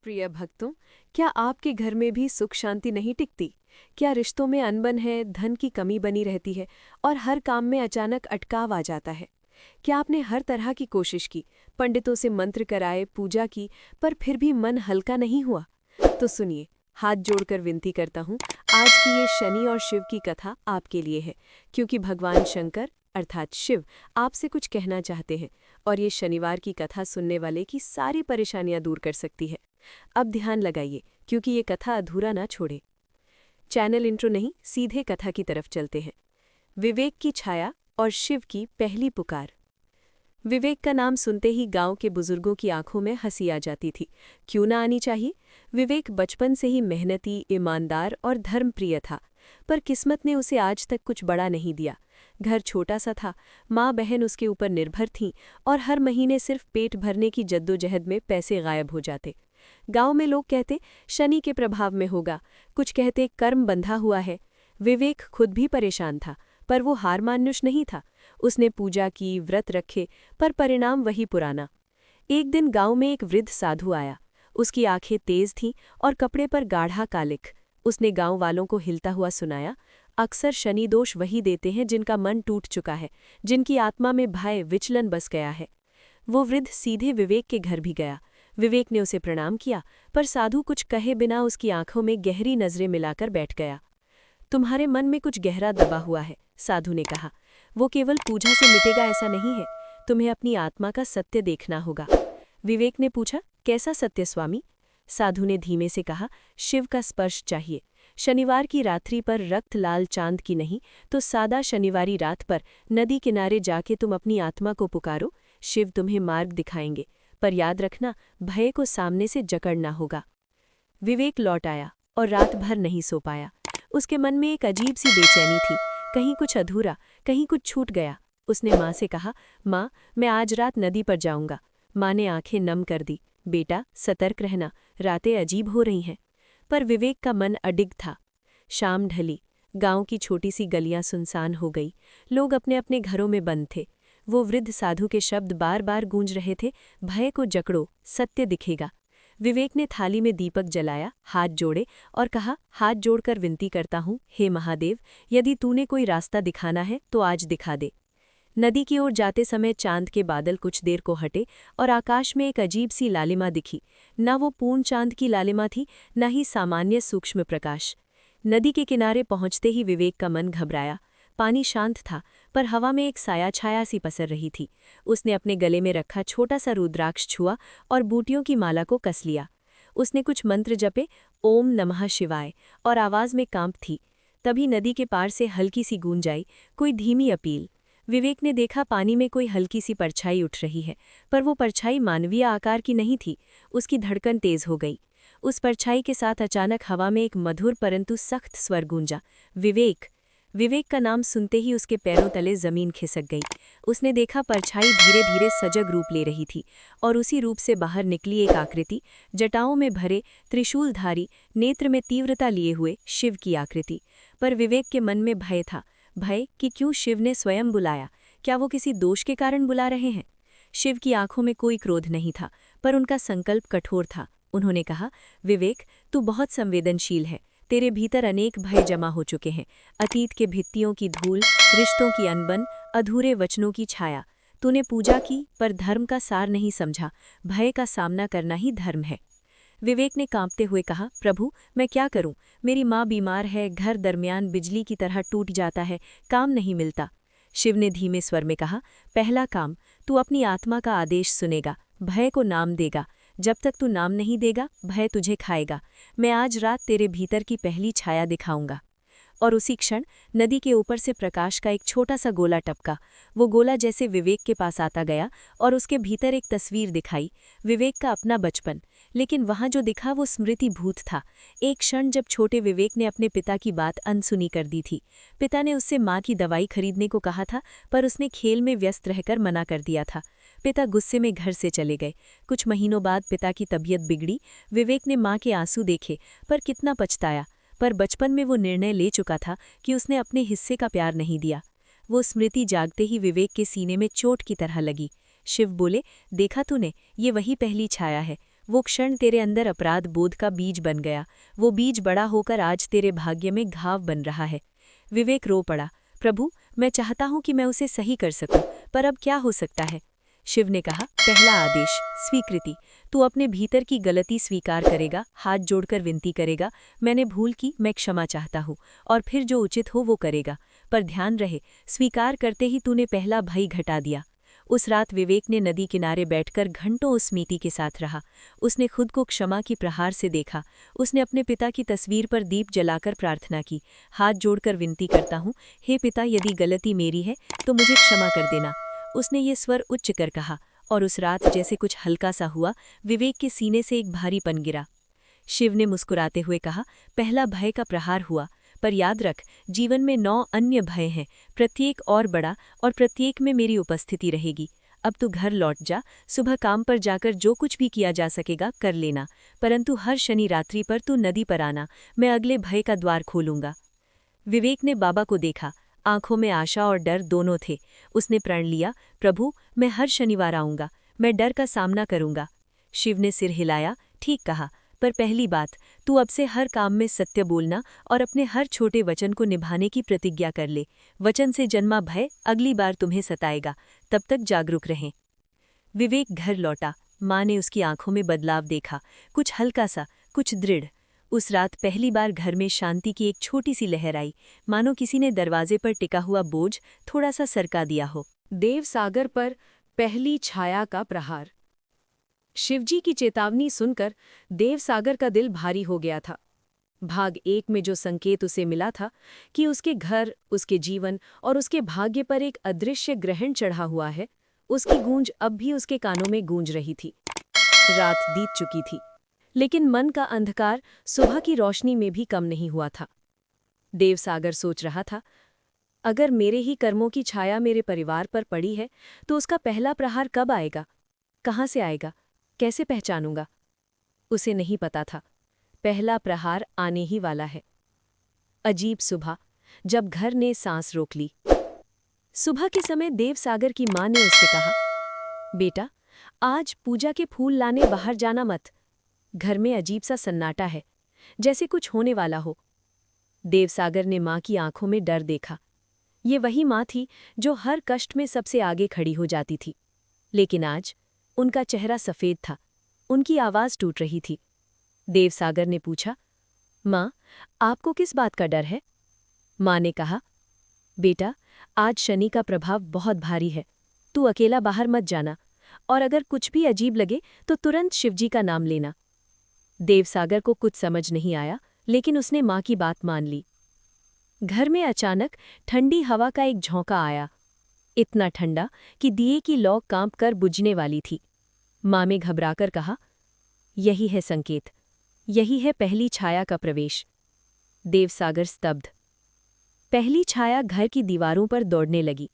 प्रिय भक्तों, क्या आपके घर में भी सुख शांति नहीं टिकती? क्या रिश्तों में अनबन है, धन की कमी बनी रहती है और हर काम में अचानक अटकाव आ जाता है? क्या आपने हर तरह की कोशिश की, पंडितों से मंत्र कराए, पूजा की, पर फिर भी मन हल्का नहीं हुआ? तो सुनिए, हाथ जोड़कर विनती करता हूँ, आज की ये शनि और शिव की कथा आपके लिए है, क्योंकि भगवान शंकर अर्थात शिव आपसे कुछ कहना चाहते हैं और ये शनिवार की कथा सुनने वाले की सारी परेशानियां दूर कर सकती है। अब ध्यान लगाइए, क्योंकि ये कथा अधूरा ना छोड़े। चैनल इंट्रो नहीं, सीधे कथा की तरफ चलते हैं। विवेक की छाया और शिव की पहली पुकार। विवेक का नाम सुनते ही गांव के बुजुर्गों की आंखों में हंसी आ जाती थी। क्यों ना आनी चाहिए? विवेक बचपन से ही मेहनती, ईमानदार और धर्मप्रिय था, पर किस्मत ने उसे आज तक कुछ बड़ा नहीं दिया। घर छोटा सा था, माँ बहन उसके ऊपर निर्भर थीं और हर महीने सिर्फ पेट भरने की जद्दोजहद में पैसे गायब हो जाते। गांव में लोग कहते शनि के प्रभाव में होगा, कुछ कहते कर्म बंधा हुआ है। विवेक खुद भी परेशान था, पर वो हार मानुष नहीं था। उसने पूजा की, व्रत रखे, पर परिणाम वही पुराना। एक दिन गांव में एक वृद्ध साधु आया। उसकी आंखें तेज थीं और कपड़े पर गाढ़ा कालिख। उसने गांव वालों को हिलता हुआ सुनाया, अक्सर शनि दोष वही देते हैं जिनका मन टूट चुका है, जिनकी आत्मा में भय विचलन बस गया है। वो वृद्ध सीधे विवेक के घर भी गया। विवेक ने उसे प्रणाम किया, पर साधु कुछ कहे बिना उसकी आंखों में गहरी नजरें मिलाकर बैठ गया। तुम्हारे मन में कुछ गहरा दबा हुआ है, साधु ने कहा। वो केवल पूजा से मिटेगा ऐसा नहीं है, तुम्हें अपनी आत्मा का सत्य देखना होगा। विवेक ने पूछा, कैसा सत्य स्वामी? साधु ने धीमे से कहा, शिव का स्पर्श चाहिए। शनिवार की रात्रि पर रक्त लाल चांद की नहीं, तो सादा शनिवारी रात पर नदी किनारे जाके तुम अपनी आत्मा को पुकारो, शिव तुम्हें मार्ग दिखाएंगे। पर याद रखना, भय को सामने से जकड़ना होगा। विवेक लौट आया और रात भर नहीं सो पाया। उसके मन में एक अजीब सी बेचैनी थी, कहीं कुछ अधूरा, कहीं कुछ छूट गया। उसने माँ से कहा, माँ, मैं आज रात नदी पर जाऊंगा। माँ ने आंखें नम कर दी, बेटा सतर्क रहना, रातें अजीब हो रही हैं। पर विवेक का मन अडिग था। शाम ढली, गांव की छोटी सी गलियां सुनसान हो गई, लोग अपने अपने घरों में बंद थे। वो वृद्ध साधु के शब्द बार बार गूंज रहे थे, भय को जकड़ो, सत्य दिखेगा। विवेक ने थाली में दीपक जलाया, हाथ जोड़े और कहा, हाथ जोड़कर विनती करता हूँ, हे महादेव, यदि तूने कोई रास्ता दिखाना है तो आज दिखा दे। नदी की ओर जाते समय चांद के बादल कुछ देर को हटे और आकाश में एक अजीब सी लालिमा दिखी। न वो पूर्ण चांद की लालिमा थी, न ही सामान्य सूक्ष्म प्रकाश। नदी के किनारे पहुंचते ही विवेक का मन घबराया। पानी शांत था, पर हवा में एक साया छाया सी पसर रही थी। उसने अपने गले में रखा छोटा सा रुद्राक्ष छुआ और बूटियों की माला को कस लिया। उसने कुछ मंत्र जपे, ओम नमः शिवाय, और आवाज में कांप थी। तभी नदी के पार से हल्की सी गूंज आई, कोई धीमी अपील। विवेक ने देखा पानी में कोई हल्की सी परछाई उठ रही है, पर वो परछाई मानवीय आकार की नहीं थी। उसकी धड़कन तेज हो गई। उस परछाई के साथ अचानक हवा में एक मधुर परंतु सख्त स्वर गूंजा, विवेक। विवेक का नाम सुनते ही उसके पैरों तले जमीन खिसक गई। उसने देखा परछाई धीरे धीरे सजग रूप ले रही थी और उसी रूप से बाहर निकली एक आकृति, जटाओं में भरे, त्रिशूलधारी, नेत्र में तीव्रता लिए हुए शिव की आकृति। पर विवेक के मन में भय था, भय कि क्यों शिव ने स्वयं बुलाया, क्या वो किसी दोष के कारण बुला रहे हैं? शिव की आंखों में कोई क्रोध नहीं था, पर उनका संकल्प कठोर था। उन्होंने कहा, विवेक, तू बहुत संवेदनशील है, तेरे भीतर अनेक भय जमा हो चुके हैं, अतीत के भित्तियों की धूल, रिश्तों की अनबन, अधूरे वचनों की छाया। तूने पूजा की, पर धर्म का सार नहीं समझा, भय का सामना करना ही धर्म है। विवेक ने कांपते हुए कहा, प्रभु, मैं क्या करूं? मेरी माँ बीमार है, घर दरमियान बिजली की तरह टूट जाता है, काम नहीं मिलता। शिव ने धीमे स्वर में कहा, पहला काम, तू अपनी आत्मा का आदेश सुनेगा, भय को नाम देगा। जब तक तू नाम नहीं देगा, भय तुझे खाएगा। मैं आज रात तेरे भीतर की पहली छाया दिखाऊंगा। और उसी क्षण नदी के ऊपर से प्रकाश का एक छोटा सा गोला टपका। वो गोला जैसे विवेक के पास आता गया और उसके भीतर एक तस्वीर दिखाई, विवेक का अपना बचपन। लेकिन वहां जो दिखा वो स्मृति भूत था। एक क्षण जब छोटे विवेक ने अपने पिता की बात अनसुनी कर दी थी। पिता ने उससे माँ की दवाई खरीदने को कहा था, पर उसने खेल में व्यस्त रहकर मना कर दिया था। पिता गुस्से में घर से चले गए। कुछ महीनों बाद पिता की तबीयत बिगड़ी। विवेक ने माँ के आंसू देखे, पर कितना पछताया। पर बचपन में वो निर्णय ले चुका था कि उसने अपने हिस्से का प्यार नहीं दिया। वो स्मृति जागते ही विवेक के सीने में चोट की तरह लगी। शिव बोले, देखा तूने, ये वही पहली छाया है। वो क्षण तेरे अंदर अपराध बोध का बीज बन गया। वो बीज बड़ा होकर आज तेरे भाग्य में घाव बन रहा है। विवेक रो पड़ा, प्रभु, मैं चाहता हूं कि मैं उसे सही कर सकूं, पर अब क्या हो सकता है? शिव ने कहा, पहला आदेश, स्वीकृति। तू अपने भीतर की गलती स्वीकार करेगा, हाथ जोड़कर विनती करेगा, मैंने भूल की, मैं क्षमा चाहता हूँ, और फिर जो उचित हो वो करेगा। पर ध्यान रहे, स्वीकार करते ही तूने पहला भय घटा दिया। उस रात विवेक ने नदी किनारे बैठकर घंटों उस स्मृति के साथ रहा। उसने खुद को क्षमा की प्रहार से देखा। उसने अपने पिता की तस्वीर पर दीप जलाकर प्रार्थना की, हाथ जोड़कर विनती करता हूँ, हे पिता, यदि गलती मेरी है तो मुझे क्षमा कर देना। उसने ये स्वर उच्च कर कहा, और उस रात जैसे कुछ हल्का सा हुआ, विवेक के सीने से एक भारीपन गिरा। शिव ने मुस्कुराते हुए कहा, पहला भय का प्रहार हुआ, पर याद रख, जीवन में 9 अन्य भय हैं, प्रत्येक और बड़ा, और प्रत्येक में मेरी उपस्थिति रहेगी। अब तू घर लौट जा, सुबह काम पर जाकर जो कुछ भी किया जा सकेगा कर लेना, परंतु हर शनि रात्रि पर तू नदी पर आना, मैं अगले भय का द्वार खोलूंगा। विवेक ने बाबा को देखा, आंखों में आशा और डर दोनों थे। उसने प्रण लिया, प्रभु, मैं हर शनिवार आऊंगा, मैं डर का सामना करूंगा। शिव ने सिर हिलाया, ठीक कहा, पर पहली बात, तू अब से हर काम में सत्य बोलना और अपने हर छोटे वचन को निभाने की प्रतिज्ञा कर ले। वचन से जन्मा भय अगली बार तुम्हें सताएगा, तब तक जागरूक रहें। विवेक घर लौटा। माँ ने उसकी आंखों में बदलाव देखा, कुछ हल्का सा, कुछ दृढ़। उस रात पहली बार घर में शांति की एक छोटी सी लहर आई, मानो किसी ने दरवाजे पर टिका हुआ बोझ थोड़ा सा सरका दिया हो। देवसागर पर पहली छाया का प्रहार। शिवजी की चेतावनी सुनकर देवसागर का दिल भारी हो गया था। भाग 1 में जो संकेत उसे मिला था कि उसके घर, उसके जीवन और उसके भाग्य पर एक अदृश्य ग्रहण चढ़ा हुआ है, उसकी गूंज अब भी उसके कानों में गूंज रही थी। रात बीत चुकी थी, लेकिन मन का अंधकार सुबह की रोशनी में भी कम नहीं हुआ था। देवसागर सोच रहा था, अगर मेरे ही कर्मों की छाया मेरे परिवार पर पड़ी है, तो उसका पहला प्रहार कब आएगा, कहाँ से आएगा, कैसे पहचानूंगा? उसे नहीं पता था, पहला प्रहार आने ही वाला है। अजीब सुबह, जब घर ने सांस रोक ली। सुबह के समय देवसागर की माँ ने उससे कहा, बेटा, आज पूजा के फूल लाने बाहर जाना मत। घर में अजीब सा सन्नाटा है, जैसे कुछ होने वाला हो। देवसागर ने माँ की आंखों में डर देखा। ये वही माँ थी जो हर कष्ट में सबसे आगे खड़ी हो जाती थी, लेकिन आज उनका चेहरा सफेद था, उनकी आवाज टूट रही थी। देवसागर ने पूछा, माँ, आपको किस बात का डर है? माँ ने कहा, बेटा, आज शनि का प्रभाव बहुत भारी है, तू अकेला बाहर मत जाना, और अगर कुछ भी अजीब लगे तो तुरंत शिवजी का नाम लेना। देवसागर को कुछ समझ नहीं आया, लेकिन उसने माँ की बात मान ली। घर में अचानक ठंडी हवा का एक झोंका आया, इतना ठंडा कि दिए की लौ कांप कर बुझने वाली थी। माँ ने घबराकर कहा, यही है संकेत, यही है पहली छाया का प्रवेश। देवसागर स्तब्ध। पहली छाया घर की दीवारों पर दौड़ने लगी।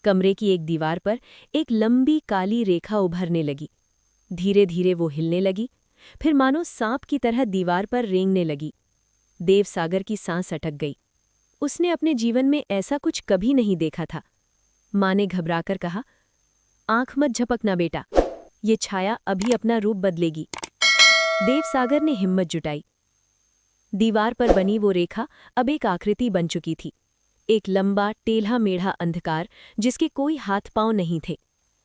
कमरे की एक दीवार पर एक लंबी काली रेखा उभरने लगी। धीरे धीरे वो हिलने लगी, फिर मानो सांप की तरह दीवार पर रेंगने लगी। देवसागर की सांस अटक गई। उसने अपने जीवन में ऐसा कुछ कभी नहीं देखा था। माँ ने घबराकर कहा, आंख मत झपकना बेटा, ये छाया अभी अपना रूप बदलेगी। देवसागर ने हिम्मत जुटाई। दीवार पर बनी वो रेखा अब एक आकृति बन चुकी थी, एक लंबा टेढ़ा मेढ़ा अंधकार जिसके कोई हाथ पांव नहीं थे,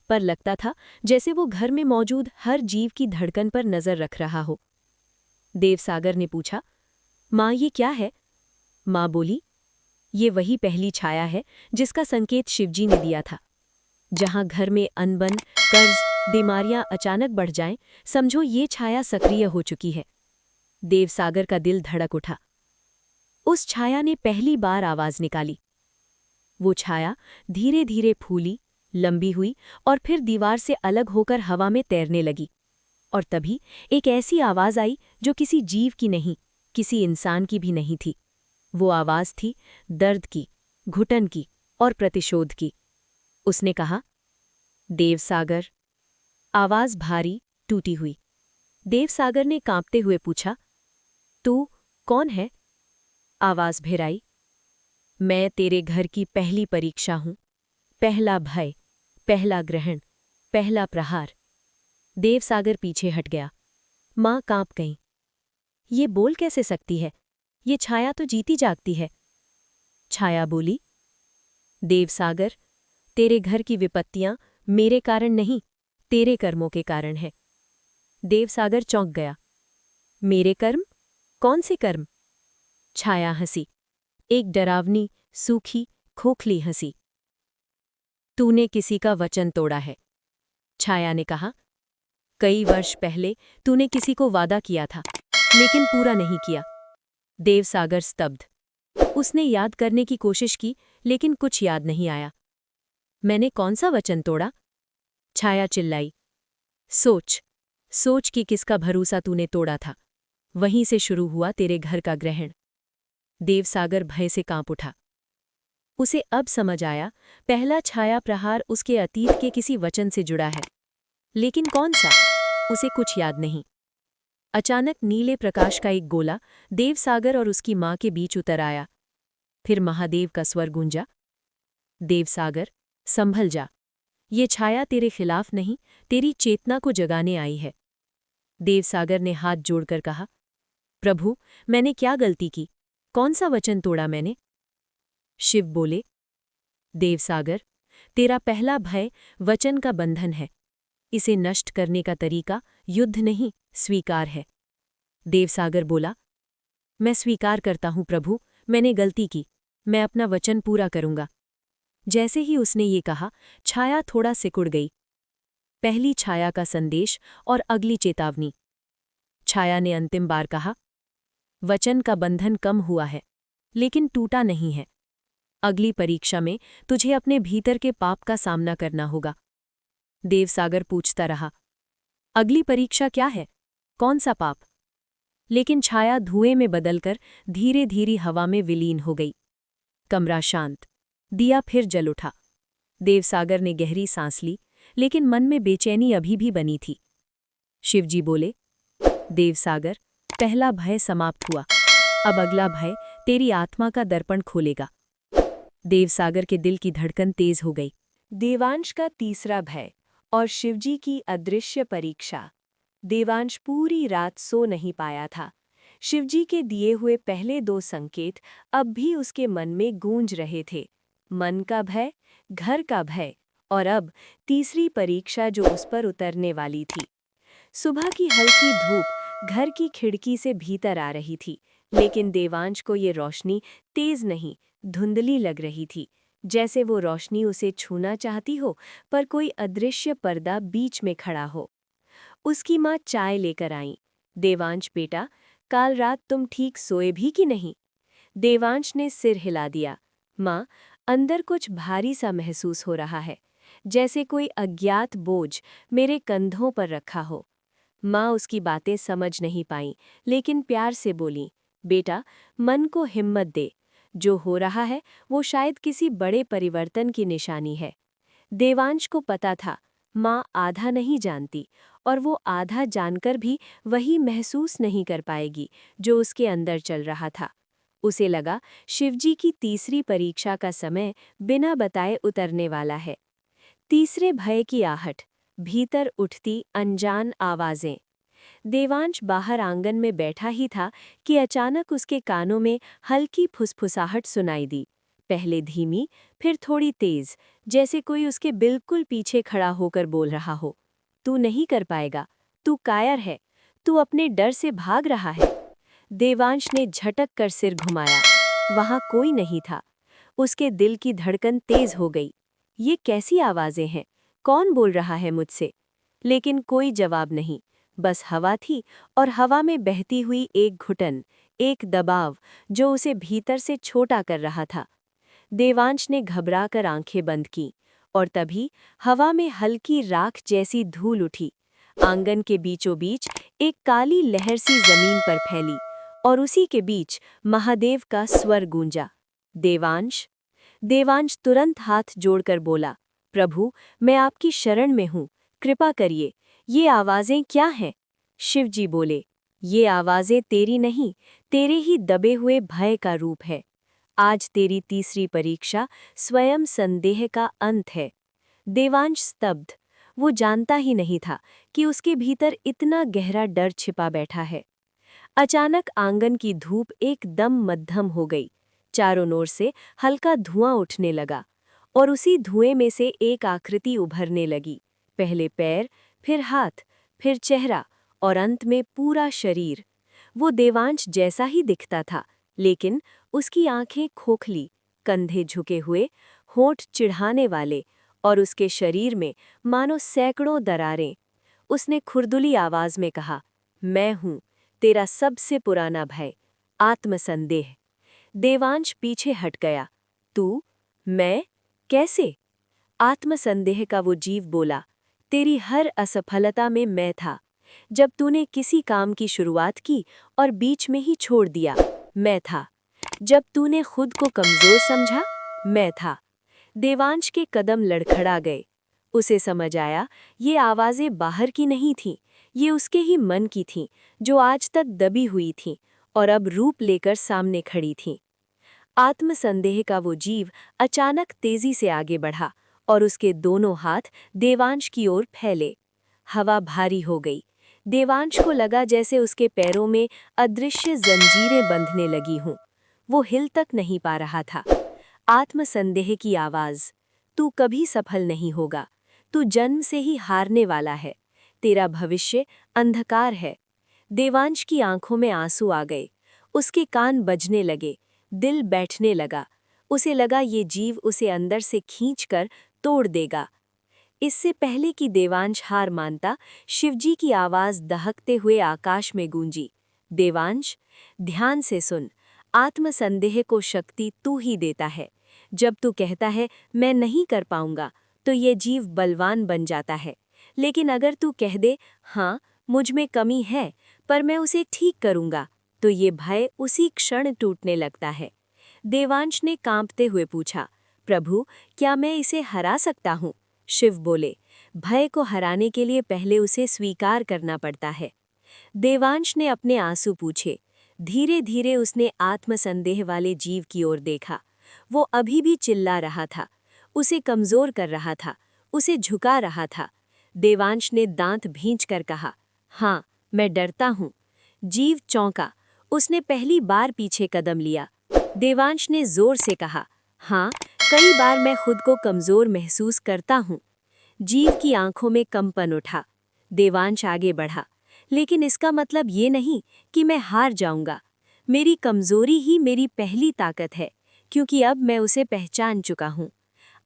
पर लगता था जैसे वो घर में मौजूद हर जीव की धड़कन पर नजर रख रहा हो। देवसागर ने पूछा, माँ, ये क्या है? माँ बोली, ये वही पहली छाया है जिसका संकेत शिवजी ने दिया था। जहां घर में अनबन, कर्ज, बीमारियां अचानक बढ़ जाएं, समझो ये छाया सक्रिय हो चुकी है। देवसागर का दिल धड़क उठा। उस छाया ने पहली बार आवाज निकाली। वो छाया धीरे धीरे फूली, लंबी हुई और फिर दीवार से अलग होकर हवा में तैरने लगी। और तभी एक ऐसी आवाज आई जो किसी जीव की नहीं, किसी इंसान की भी नहीं थी। वो आवाज थी दर्द की, घुटन की और प्रतिशोध की। उसने कहा, देवसागर। आवाज भारी, टूटी हुई। देवसागर ने कांपते हुए पूछा, तू कौन है? आवाज फिराई, मैं तेरे घर की पहली परीक्षा हूं, पहला भय, पहला ग्रहण, पहला प्रहार। देवसागर पीछे हट गया। माँ कांप गई। ये बोल कैसे सकती है? ये छाया तो जीती जागती है। छाया बोली, देवसागर, तेरे घर की विपत्तियां मेरे कारण नहीं, तेरे कर्मों के कारण है। देवसागर चौंक गया। मेरे कर्म? कौन से कर्म? छाया हंसी, एक डरावनी, सूखी, खोखली हंसी। तूने किसी का वचन तोड़ा है। छाया ने कहा, कई वर्ष पहले तूने किसी को वादा किया था, लेकिन पूरा नहीं किया। देवसागर स्तब्ध। उसने याद करने की कोशिश की, लेकिन कुछ याद नहीं आया। मैंने कौन सा वचन तोड़ा? छाया चिल्लाई, सोच, सोच कि किसका भरोसा तूने तोड़ा था। वहीं से शुरू हुआ तेरे घर का ग्रहण। देवसागर भय से कांप उठा। उसे अब समझ आया, पहला छाया प्रहार उसके अतीत के किसी वचन से जुड़ा है। लेकिन कौन सा? उसे कुछ याद नहीं। अचानक नीले प्रकाश का एक गोला देवसागर और उसकी मां के बीच उतर आया। फिर महादेव का स्वर गूंजा, देवसागर, संभल जा। ये छाया तेरे खिलाफ नहीं, तेरी चेतना को जगाने आई है। देवसागर ने हाथ जोड़कर कहा, प्रभु, मैंने क्या गलती की? कौन सा वचन तोड़ा मैंने? शिव बोले, देवसागर, तेरा पहला भय वचन का बंधन है। इसे नष्ट करने का तरीका युद्ध नहीं, स्वीकार है। देवसागर बोला, मैं स्वीकार करता हूं प्रभु, मैंने गलती की। मैं अपना वचन पूरा करूंगा। जैसे ही उसने ये कहा, छाया थोड़ा सिकुड़ गई। पहली छाया का संदेश और अगली चेतावनी। छाया ने अंतिम बार कहा, वचन का बंधन कम हुआ है, लेकिन टूटा नहीं है। अगली परीक्षा में तुझे अपने भीतर के पाप का सामना करना होगा। देवसागर पूछता रहा, अगली परीक्षा क्या है? कौन सा पाप? लेकिन छाया धुएं में बदलकर धीरे धीरे हवा में विलीन हो गई। कमरा शांत। दिया फिर जल उठा। देवसागर ने गहरी सांस ली, लेकिन मन में बेचैनी अभी भी बनी थी। शिवजी बोले, देवसागर, पहला भय समाप्त हुआ। अब अगला भय तेरी आत्मा का दर्पण खोलेगा। देवसागर के दिल की धड़कन तेज हो गई। देवांश का तीसरा भय और शिवजी की अदृश्य परीक्षा। देवांश पूरी रात सो नहीं पाया था। शिवजी के दिए हुए पहले 2 संकेत अब भी उसके मन में गूंज रहे थे। मन का भय, घर का भय और अब तीसरी परीक्षा जो उस पर उतरने वाली थी। सुबह की हल्की धूप घर की खिड़की से भीतर आ रही थी, लेकिन देवांश को ये रोशनी तेज नहीं, धुंधली लग रही थी, जैसे वो रोशनी उसे छूना चाहती हो, पर कोई अदृश्य पर्दा बीच में खड़ा हो। उसकी माँ चाय लेकर आई। देवांश बेटा, काल रात तुम ठीक सोए भी कि नहीं? देवांश ने सिर हिला दिया। माँ, अंदर कुछ भारी सा महसूस हो रहा है, जैसे कोई अज्ञात बोझ मेरे कंधों पर रखा हो। माँ उसकी बातें समझ नहीं पाईं, लेकिन प्यार से बोली, बेटा, मन को हिम्मत दे। जो हो रहा है वो शायद किसी बड़े परिवर्तन की निशानी है। देवांश को पता था, माँ आधा नहीं जानती और वो आधा जानकर भी वही महसूस नहीं कर पाएगी जो उसके अंदर चल रहा था। उसे लगा शिवजी की तीसरी परीक्षा का समय बिना बताए उतरने वाला है। तीसरे भय की आहट, भीतर उठती अनजान आवाजें। देवांश बाहर आंगन में बैठा ही था कि अचानक उसके कानों में हल्की फुसफुसाहट सुनाई दी। पहले धीमी, फिर थोड़ी तेज, जैसे कोई उसके बिल्कुल पीछे खड़ा होकर बोल रहा हो, तू नहीं कर पाएगा, तू कायर है, तू अपने डर से भाग रहा है। देवांश ने झटक कर सिर घुमाया। वहां कोई नहीं था। उसके दिल की धड़कन तेज हो गई। ये कैसी आवाजें हैं? कौन बोल रहा है मुझसे? लेकिन कोई जवाब नहीं, बस हवा थी और हवा में बहती हुई एक घुटन, एक दबाव जो उसे भीतर से छोटा कर रहा था। देवांश ने घबराकर आंखें बंद की और तभी हवा में हल्की राख जैसी धूल उठी। आंगन के बीचों बीच एक काली लहर सी जमीन पर फैली और उसी के बीच महादेव का स्वर गूंजा, देवांश। देवांश तुरंत हाथ जोड़कर बोला, प्रभु, मैं आपकी शरण में हूँ, कृपा करिए। ये आवाजें क्या हैं? शिवजी बोले, ये आवाजें तेरी नहीं, तेरे ही दबे हुए भय का रूप है। आज तेरी तीसरी परीक्षा स्वयं संदेह का अंत है। देवांश स्तब्ध। वो जानता ही नहीं था कि उसके भीतर इतना गहरा डर छिपा बैठा है। अचानक आंगन की धूप एकदम मद्धम हो गई। चारों ओर से हल्का धुआं उठने लगा और उसी धुएं में से एक आकृति उभरने लगी। पहले पैर, फिर हाथ, फिर चेहरा और अंत में पूरा शरीर। वो देवांश जैसा ही दिखता था, लेकिन उसकी आंखें खोखली, कंधे झुके हुए, होंठ चिढ़ाने वाले और उसके शरीर में मानो सैकड़ों दरारें। उसने खुरदुली आवाज में कहा, मैं हूं तेरा सबसे पुराना भय, आत्मसंदेह। देवांश पीछे हट गया। तू? मैं? कैसे? आत्मसंदेह का वो जीव बोला, तेरी हर असफलता में मैं था। जब तूने किसी काम की शुरुआत की और बीच में ही छोड़ दिया, मैं था। जब तूने खुद को कमजोर समझा, मैं था। देवांश के कदम लड़खड़ा गए। उसे समझ आया, ये आवाजें बाहर की नहीं थीं, ये उसके ही मन की थीं, जो आज तक दबी हुई थीं और अब रूप लेकर सामने खड़ी थीं। आत्मसंदेह का वो जीव अचानक तेजी से आगे बढ़ा और उसके दोनों हाथ देवांश की ओर फैले। हवा भारी हो गई। देवांश को लगा जैसे उसके पैरों में अदृश्य जंजीरें बंधने लगी हों। वो हिल तक नहीं पा रहा था। आत्मसंदेह की आवाज, तू कभी सफल नहीं होगा, तू जन्म से ही हारने वाला है, तेरा भविष्य अंधकार है। देवांश की आंखों में आंसू आ गए, उसके कान बजने लगे, दिल बैठने लगा। उसे लगा ये जीव उसे अंदर से खींचकर तोड़ देगा। इससे पहले कि देवांश हार मानता, शिवजी की आवाज दहकते हुए आकाश में गूंजी, देवांश, ध्यान से सुन, आत्मसंदेह को शक्ति तू ही देता है। जब तू कहता है मैं नहीं कर पाऊंगा, तो ये जीव बलवान बन जाता है। लेकिन अगर तू कह दे, हाँ मुझ में कमी है, पर मैं उसे ठीक करूंगा, तो ये भय उसी क्षण टूटने लगता है। देवांश ने कांपते हुए पूछा, प्रभु, क्या मैं इसे हरा सकता हूँ? शिव बोले, भय को हराने के लिए पहले उसे स्वीकार करना पड़ता है। देवांश ने अपने आंसू पूछे। धीरे धीरे उसने आत्मसंदेह वाले जीव की ओर देखा। वो अभी भी चिल्ला रहा था, उसे कमजोर कर रहा था, उसे झुका रहा था। देवांश ने दांत भींचकर कहा, हाँ मैं डरता हूँ। जीव चौंका, उसने पहली बार पीछे कदम लिया। देवांश ने जोर से कहा, हाँ कई बार मैं खुद को कमजोर महसूस करता हूँ। जीव की आंखों में कंपन उठा। देवांश आगे बढ़ा, लेकिन इसका मतलब ये नहीं कि मैं हार जाऊंगा। मेरी कमजोरी ही मेरी पहली ताकत है, क्योंकि अब मैं उसे पहचान चुका हूँ।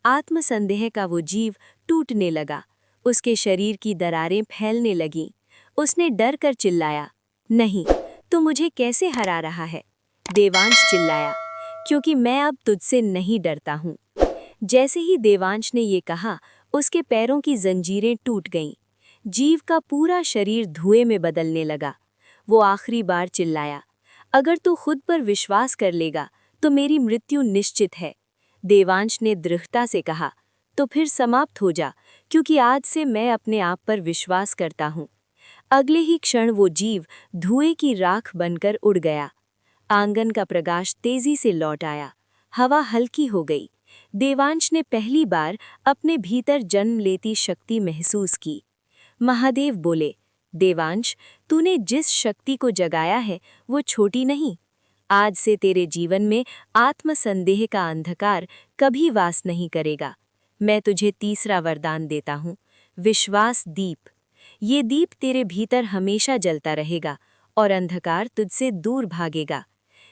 आत्मसंदेह का वो जीव टूटने लगा, उसके शरीर की दरारें फैलने लगीं। उसने डर कर चिल्लाया, नहीं, तू मुझे कैसे हरा रहा है? देवांश चिल्लाया, क्योंकि मैं अब तुझसे नहीं डरता हूँ। जैसे ही देवांश ने ये कहा, उसके पैरों की जंजीरें टूट गईं। जीव का पूरा शरीर धुएं में बदलने लगा। वो आखिरी बार चिल्लाया, अगर तू खुद पर विश्वास कर लेगा, तो मेरी मृत्यु निश्चित है। देवांश ने दृढ़ता से कहा, तो फिर समाप्त हो जा, क्योंकि आज से मैं अपने आप पर विश्वास करता हूँ। अगले ही क्षण वो जीव धुएं की राख बनकर उड़ गया। आंगन का प्रकाश तेजी से लौट आया। हवा हल्की हो गई। देवांश ने पहली बार अपने भीतर जन्म लेती शक्ति महसूस की। महादेव बोले, देवांश, तूने जिस शक्ति को जगाया है वो छोटी नहीं। आज से तेरे जीवन में आत्मसंदेह का अंधकार कभी वास नहीं करेगा। मैं तुझे तीसरा वरदान देता हूँ, विश्वास दीप। ये दीप तेरे भीतर हमेशा जलता रहेगा और अंधकार तुझसे दूर भागेगा।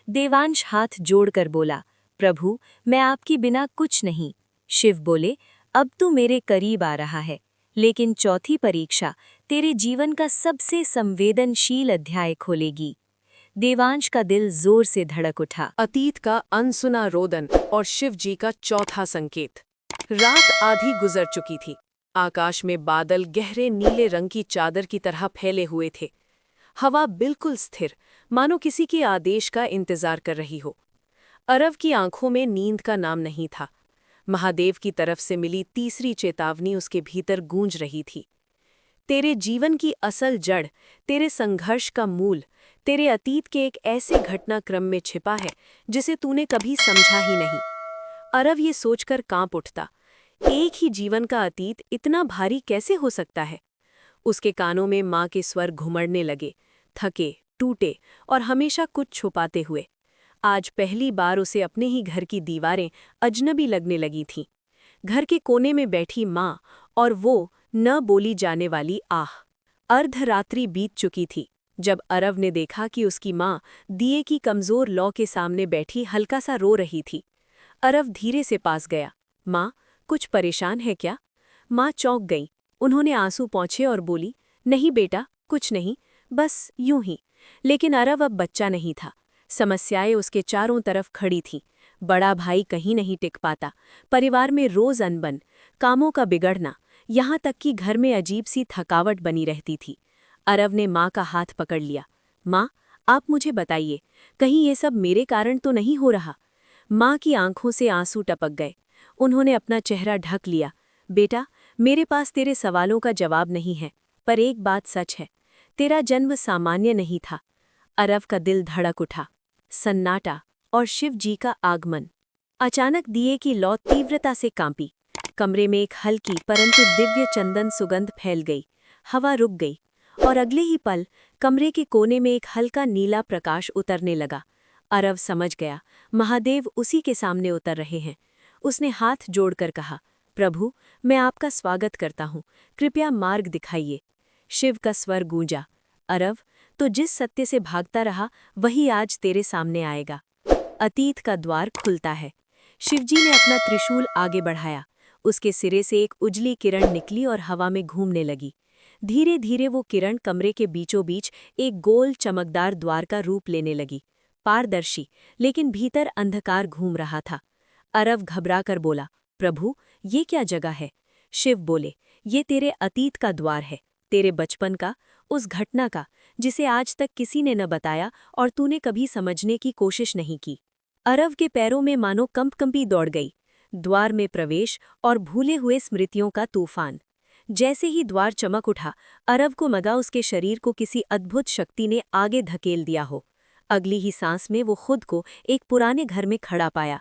देवांश हाथ जोड़कर बोला, प्रभु, मैं आपकी बिना कुछ नहीं। शिव बोले, अब तू मेरे करीब आ रहा है, लेकिन चौथी परीक्षा तेरे जीवन का सबसे संवेदनशील अध्याय खोलेगी। देवांश का दिल जोर से धड़क उठा। अतीत का अनसुना रोदन और शिव जी का चौथा संकेत। रात आधी गुजर चुकी थी। आकाश में बादल गहरे नीले रंग की चादर की तरह फैले हुए थे। हवा बिल्कुल स्थिर, मानो किसी के आदेश का इंतजार कर रही हो। अरव की आंखों में नींद का नाम नहीं था। महादेव की तरफ से मिली तीसरी चेतावनी उसके भीतर गूंज रही थी। तेरे जीवन की असल जड़, तेरे संघर्ष का मूल, तेरे अतीत के एक ऐसे घटनाक्रम में छिपा है जिसे तूने कभी समझा ही नहीं। अरव ये सोचकर कांप उठता, एक ही जीवन का अतीत इतना भारी कैसे हो सकता है? उसके कानों में माँ के स्वर घुमड़ने लगे, थके, टूटे और हमेशा कुछ छुपाते हुए। आज पहली बार उसे अपने ही घर की दीवारें अजनबी लगने लगी थीं। घर के कोने में बैठी माँ और वो न बोली जाने वाली आह। अर्धरात्रि बीत चुकी थी जब अरव ने देखा कि उसकी माँ दिए की कमजोर लौ के सामने बैठी हल्का सा रो रही थी। अरव धीरे से पास गया। माँ, कुछ परेशान है क्या? माँ चौंक गई। उन्होंने आंसू पोंछे और बोली, नहीं बेटा, कुछ नहीं, बस यूं ही। लेकिन अरव अब बच्चा नहीं था। समस्याएं उसके चारों तरफ खड़ी थीं। बड़ा भाई कहीं नहीं टिक पाता, परिवार में रोज अनबन, कामों का बिगड़ना, यहाँ तक कि घर में अजीब सी थकावट बनी रहती थी। अरव ने माँ का हाथ पकड़ लिया। माँ, आप मुझे बताइए, कहीं ये सब मेरे कारण तो नहीं हो रहा? माँ की आंखों से आंसू टपक गए। उन्होंने अपना चेहरा ढक लिया। बेटा, मेरे पास तेरे सवालों का जवाब नहीं है, पर एक बात सच है, तेरा जन्म सामान्य नहीं था। अरव का दिल धड़क उठा। सन्नाटा और शिव जी का आगमन। अचानक दिए की लौ तीव्रता से कांपी। कमरे में एक हल्की परंतु दिव्य चंदन सुगंध फैल गई। हवा रुक गई और अगले ही पल कमरे के कोने में एक हल्का नीला प्रकाश उतरने लगा। अरव समझ गया, महादेव उसी के सामने उतर रहे हैं। उसने हाथ जोड़कर कहा, प्रभु, मैं आपका स्वागत करता हूँ, कृपया मार्ग दिखाइए। शिव का स्वर गूंजा, अरव, तो जिस सत्य से भागता रहा वही आज तेरे सामने आएगा। अतीत का द्वार खुलता है। शिवजी ने अपना त्रिशूल आगे बढ़ाया। उसके सिरे से एक उजली किरण निकली और हवा में घूमने लगी। धीरे धीरे वो किरण कमरे के बीचों बीच एक गोल चमकदार द्वार का रूप लेने लगी। पारदर्शी, लेकिन भीतर अंधकार घूम रहा था। अरव घबराकर बोला, प्रभु, ये क्या जगह है? शिव बोले, ये तेरे अतीत का द्वार है, तेरे बचपन का, उस घटना का जिसे आज तक किसी ने न बताया और तूने कभी समझने की कोशिश नहीं की। अरव के पैरों में मानो कंपकंपी दौड़ गई। द्वार में प्रवेश और भूले हुए स्मृतियों का तूफान। जैसे ही द्वार चमक उठा, अरव को मगा उसके शरीर को किसी अद्भुत शक्ति ने आगे धकेल दिया हो। अगली ही सांस में वो खुद को एक पुराने घर में खड़ा पाया।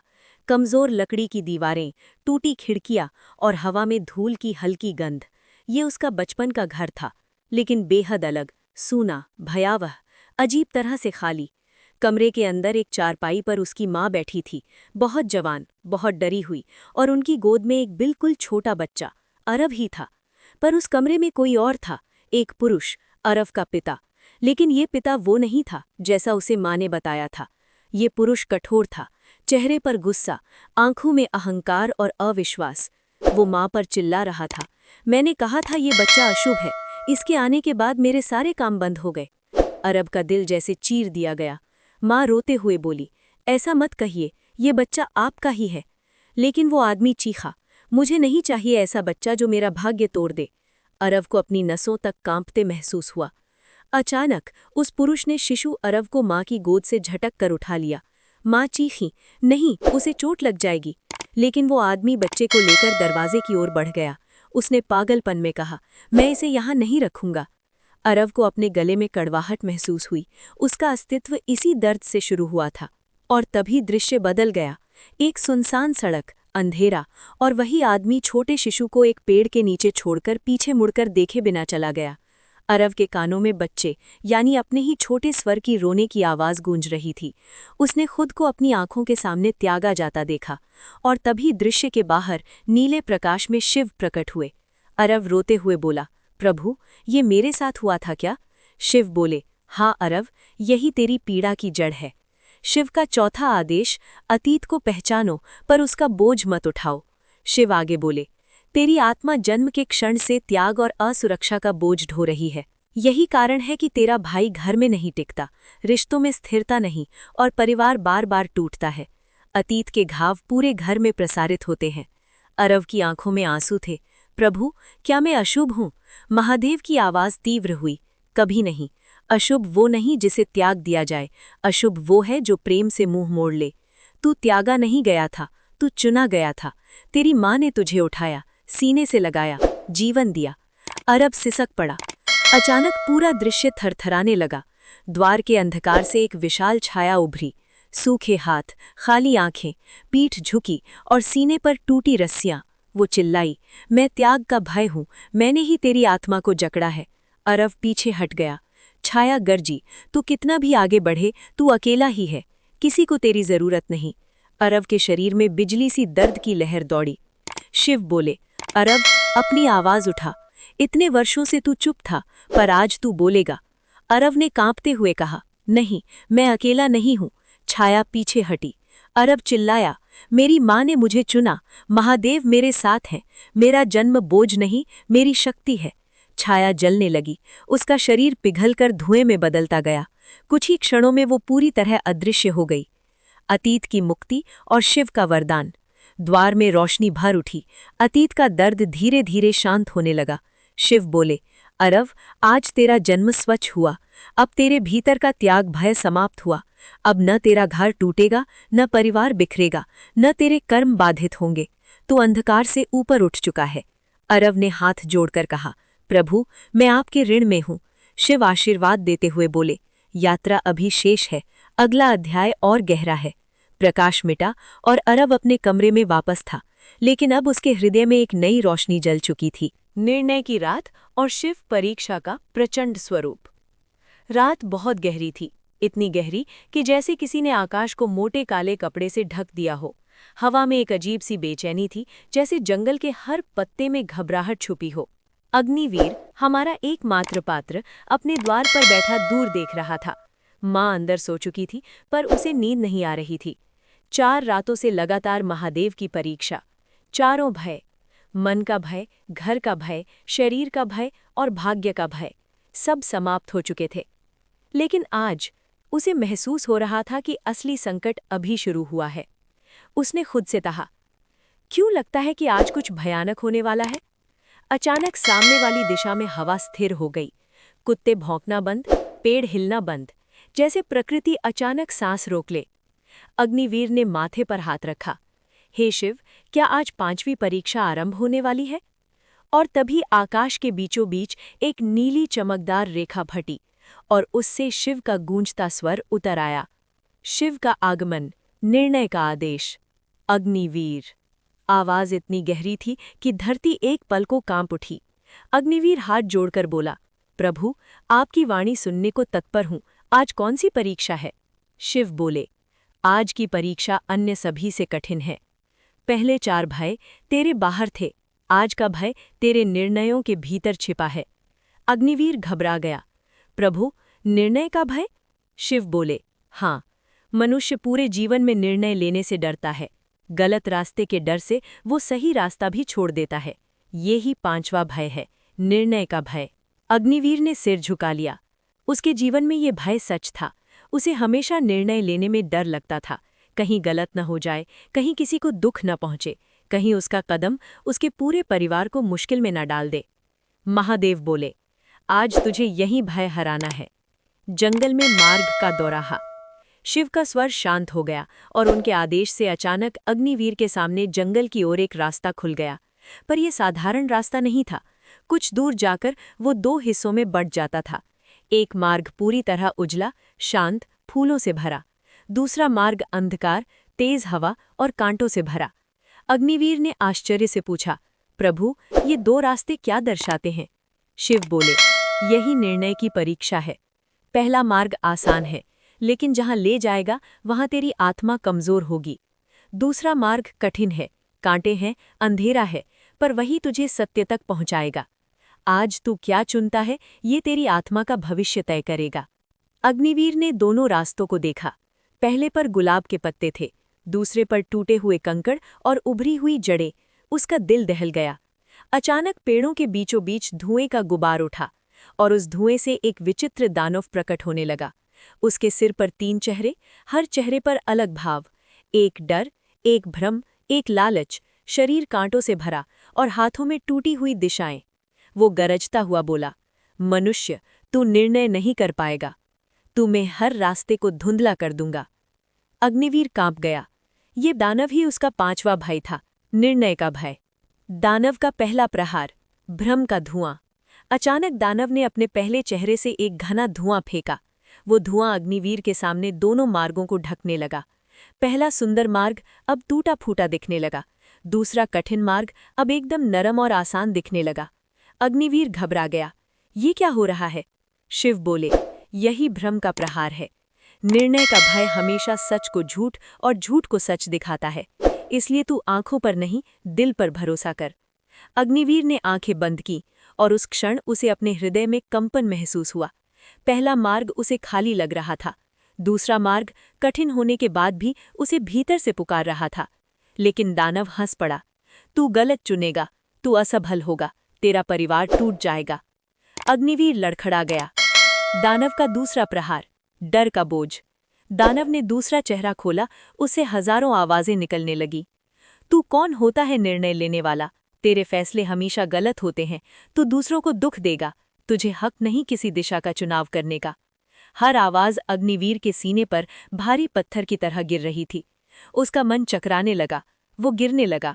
कमजोर लकड़ी की दीवारें, टूटी खिड़कियां और हवा में धूल की हल्की गंध। ये उसका बचपन का घर था, लेकिन बेहद अलग, सूना, भयावह, अजीब तरह से खाली। कमरे के अंदर एक चारपाई पर उसकी माँ बैठी थी, बहुत जवान, बहुत डरी हुई, और उनकी गोद में एक बिल्कुल छोटा बच्चा, अरव ही था। पर उस कमरे में कोई और था, एक पुरुष, अरव का पिता। लेकिन ये पिता वो नहीं था जैसा उसे माँ ने बताया था। ये पुरुष कठोर था, चेहरे पर गुस्सा, आंखों में अहंकार और अविश्वास। वो माँ पर चिल्ला रहा था, मैंने कहा था ये बच्चा अशुभ है, इसके आने के बाद मेरे सारे काम बंद हो गए। अरब का दिल जैसे चीर दिया गया। माँ रोते हुए बोली, ऐसा मत कहिए, ये बच्चा आपका ही है। लेकिन वो आदमी चीखा, मुझे नहीं चाहिए ऐसा बच्चा जो मेरा भाग्य तोड़ दे। अरब को अपनी नसों तक कांपते महसूस हुआ। अचानक उस पुरुष ने शिशु अरव को माँ की गोद से झटक कर उठा लिया। माँ चीखी, नहीं, उसे चोट लग जाएगी। लेकिन वो आदमी बच्चे को लेकर दरवाजे की ओर बढ़ गया। उसने पागलपन में कहा, मैं इसे यहाँ नहीं रखूंगा। अरव को अपने गले में कड़वाहट महसूस हुई। उसका अस्तित्व इसी दर्द से शुरू हुआ था। और तभी दृश्य बदल गया। एक सुनसान सड़क, अंधेरा, और वही आदमी छोटे शिशु को एक पेड़ के नीचे छोड़कर पीछे मुड़कर देखे बिना चला गया। अरव के कानों में बच्चे यानी अपने ही छोटे स्वर की रोने की आवाज़ गूंज रही थी। उसने खुद को अपनी आंखों के सामने त्यागा जाता देखा। और तभी दृश्य के बाहर नीले प्रकाश में शिव प्रकट हुए। अरव रोते हुए बोला, प्रभु, ये मेरे साथ हुआ था क्या? शिव बोले, हाँ अरव, यही तेरी पीड़ा की जड़ है। शिव का चौथा आदेश, अतीत को पहचानो पर उसका बोझ मत उठाओ। शिव आगे बोले, तेरी आत्मा जन्म के क्षण से त्याग और असुरक्षा का बोझ ढो रही है। यही कारण है कि तेरा भाई घर में नहीं टिकता, रिश्तों में स्थिरता नहीं, और परिवार बार बार टूटता है। अतीत के घाव पूरे घर में प्रसारित होते हैं। अरव की आंखों में आंसू थे। प्रभु, क्या मैं अशुभ हूँ? महादेव की आवाज़ तीव्र हुई, कभी नहीं। अशुभ वो नहीं जिसे त्याग दिया जाए, अशुभ वो है जो प्रेम से मुंह मोड़ ले। तू त्यागा नहीं गया था, तू चुना गया था। तेरी माँ ने तुझे उठाया, सीने से लगाया, जीवन दिया। अरब सिसक पड़ा। अचानक पूरा दृश्य थरथराने लगा। द्वार के अंधकार से एक विशाल छाया उभरी। सूखे हाथ, खाली आंखें, पीठ झुकी और सीने पर टूटी रस्सियां। वो चिल्लाई, मैं त्याग का भय हूं, मैंने ही तेरी आत्मा को जकड़ा है। अरव पीछे हट गया। छाया गरजी, तू कितना भी आगे बढ़े तू अकेला ही है, किसी को तेरी जरूरत नहीं। अरव के शरीर में बिजली सी दर्द की लहर दौड़ी। शिव बोले, अरव अपनी आवाज उठा, इतने वर्षों से तू चुप था, पर आज तू बोलेगा। अरव ने कांपते हुए कहा, नहीं, मैं अकेला नहीं हूं। छाया पीछे हटी। अरव चिल्लाया, मेरी माँ ने मुझे चुना, महादेव मेरे साथ हैं, मेरा जन्म बोझ नहीं, मेरी शक्ति है। छाया जलने लगी, उसका शरीर पिघलकर धुएं में बदलता गया। कुछ ही क्षणों में वो पूरी तरह अदृश्य हो गई। अतीत की मुक्ति और शिव का वरदान। द्वार में रोशनी भर उठी, अतीत का दर्द धीरे धीरे शांत होने लगा। शिव बोले, अरव आज तेरा जन्म स्वच्छ हुआ, अब तेरे भीतर का त्याग भय समाप्त हुआ। अब न तेरा घर टूटेगा, न परिवार बिखरेगा, न तेरे कर्म बाधित होंगे। तू अंधकार से ऊपर उठ चुका है। अरव ने हाथ जोड़कर कहा, प्रभु मैं आपके ऋण में हूँ। शिव आशीर्वाद देते हुए बोले, यात्रा अभी शेष है, अगला अध्याय और गहरा है। प्रकाश मिटा और अरव अपने कमरे में वापस था, लेकिन अब उसके हृदय में एक नई रोशनी जल चुकी थी। निर्णय की रात और शिव परीक्षा का प्रचंड स्वरूप। रात बहुत गहरी थी, इतनी गहरी कि जैसे किसी ने आकाश को मोटे काले कपड़े से ढक दिया हो। हवा में एक अजीब सी बेचैनी थी, जैसे जंगल के हर पत्ते में घबराहट छुपी हो। अग्निवीर, हमारा एकमात्र पात्र, अपने द्वार पर बैठा दूर देख रहा था। माँ अंदर सो चुकी थी, पर उसे नींद नहीं आ रही थी। 4 रातों से लगातार महादेव की परीक्षा। चारों भय, मन का भय, घर का भय, शरीर का भय और भाग्य का भय, सब समाप्त हो चुके थे। लेकिन आज उसे महसूस हो रहा था कि असली संकट अभी शुरू हुआ है। उसने खुद से कहा, क्यों लगता है कि आज कुछ भयानक होने वाला है? अचानक सामने वाली दिशा में हवा स्थिर हो गई। कुत्ते भौंकना बंद, पेड़ हिलना बंद, जैसे प्रकृति अचानक सांस रोक ले। अग्निवीर ने माथे पर हाथ रखा। हे शिव, क्या आज 5वीं परीक्षा आरंभ होने वाली है? और तभी आकाश के बीचों बीच एक नीली चमकदार रेखा फटी और उससे शिव का गूंजता स्वर उतर आया। शिव का आगमन, निर्णय का आदेश। अग्निवीर। आवाज इतनी गहरी थी कि धरती एक पल को कांप उठी। अग्निवीर हाथ जोड़कर बोला, प्रभु आपकी वाणी सुनने को तत्पर हूं, आज कौन सी परीक्षा है? शिव बोले, आज की परीक्षा अन्य सभी से कठिन है। पहले 4 भय तेरे बाहर थे, आज का भय तेरे निर्णयों के भीतर छिपा है। अग्निवीर घबरा गया। प्रभु, निर्णय का भय? शिव बोले, हाँ, मनुष्य पूरे जीवन में निर्णय लेने से डरता है। गलत रास्ते के डर से वो सही रास्ता भी छोड़ देता है। ये ही 5वां भय है, निर्णय का भय। अग्निवीर ने सिर झुका लिया। उसके जीवन में ये भय सच था। उसे हमेशा निर्णय लेने में डर लगता था, कहीं गलत न हो जाए, कहीं किसी को दुख न पहुंचे, कहीं उसका कदम उसके पूरे परिवार को मुश्किल में न डाल दे। महादेव बोले, आज तुझे यही भय हराना है। जंगल में मार्ग का दोराहा। शिव का स्वर शांत हो गया और उनके आदेश से अचानक अग्निवीर के सामने जंगल की ओर एक रास्ता खुल गया। पर यह साधारण रास्ता नहीं था। कुछ दूर जाकर वो 2 हिस्सों में बंट जाता था। एक मार्ग पूरी तरह उजला, शांत, फूलों से भरा। दूसरा मार्ग अंधकार, तेज हवा और कांटों से भरा। अग्निवीर ने आश्चर्य से पूछा, प्रभु ये 2 रास्ते क्या दर्शाते हैं? शिव बोले, यही निर्णय की परीक्षा है। पहला मार्ग आसान है, लेकिन जहां ले जाएगा वहां तेरी आत्मा कमजोर होगी। दूसरा मार्ग कठिन है, कांटे हैं, अंधेरा है, पर वही तुझे सत्य तक पहुंचाएगा। आज तू क्या चुनता है, ये तेरी आत्मा का भविष्य तय करेगा। अग्निवीर ने दोनों रास्तों को देखा। पहले पर गुलाब के पत्ते थे, दूसरे पर टूटे हुए कंकड़ और उभरी हुई जड़ें। उसका दिल दहल गया। अचानक पेड़ों के बीचों बीच धुएं का गुबार उठा और उस धुएं से एक विचित्र दानव प्रकट होने लगा। उसके सिर पर 3 चेहरे, हर चेहरे पर अलग भाव, एक डर, एक भ्रम, एक लालच, शरीर कांटों से भरा और हाथों में टूटी हुई दिशाएं। वो गरजता हुआ बोला, मनुष्य तू निर्णय नहीं कर पाएगा, तू मैं हर रास्ते को धुंधला कर दूंगा। अग्निवीर कांप गया। ये दानव ही उसका 5वां भय था, निर्णय का भय। दानव का पहला प्रहार, भ्रम का धुआं। अचानक दानव ने अपने पहले चेहरे से एक घना धुआं फेंका। वो धुआं अग्निवीर के सामने दोनों मार्गों को ढकने लगा। पहला सुंदर मार्ग अब टूटा फूटा दिखने लगा। दूसरा कठिन मार्ग अब एकदम नरम और आसान दिखने लगा। अग्निवीर घबरा गया। ये क्या हो रहा है? शिव बोले, यही भ्रम का प्रहार है। निर्णय का भय हमेशा सच को झूठ और झूठ को सच दिखाता है। इसलिए तू आंखों पर नहीं, दिल पर भरोसा कर। अग्निवीर ने आंखें बंद की और उस क्षण उसे अपने हृदय में कंपन महसूस हुआ। पहला मार्ग उसे खाली लग रहा था। दूसरा मार्ग कठिन होने के बाद भी उसे भीतर से पुकार रहा था। लेकिन दानव हंस पड़ा। तू गलत चुनेगा, तू असफल होगा, तेरा परिवार टूट जाएगा। अग्निवीर लड़खड़ा गया। दानव का दूसरा प्रहार, डर का बोझ। दानव ने दूसरा चेहरा खोला, उससे हजारों आवाजें निकलने लगी। तू कौन होता है निर्णय लेने वाला? तेरे फैसले हमेशा गलत होते हैं। तू दूसरों को दुख देगा। तुझे हक नहीं किसी दिशा का चुनाव करने का। हर आवाज अग्निवीर के सीने पर भारी पत्थर की तरह गिर रही थी। उसका मन चकराने लगा। वो गिरने लगा।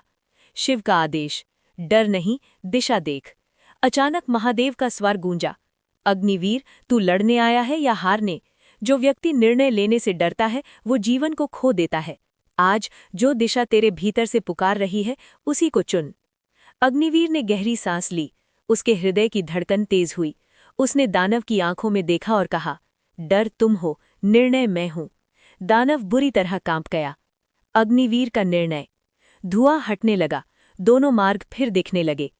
शिव का आदेश, डर नहीं, दिशा देख। अचानक महादेव का स्वर गूंजा। अग्निवीर, तू लड़ने आया है या हारने? जो व्यक्ति निर्णय लेने से डरता है वो जीवन को खो देता है। आज जो दिशा तेरे भीतर से पुकार रही है उसी को चुन। अग्निवीर ने गहरी सांस ली। उसके हृदय की धड़कन तेज हुई। उसने दानव की आंखों में देखा और कहा, डर तुम हो, निर्णय मैं हूं। दानव बुरी तरह कांप गया। अग्निवीर का निर्णय। धुआं हटने लगा। दोनों मार्ग फिर दिखने लगे।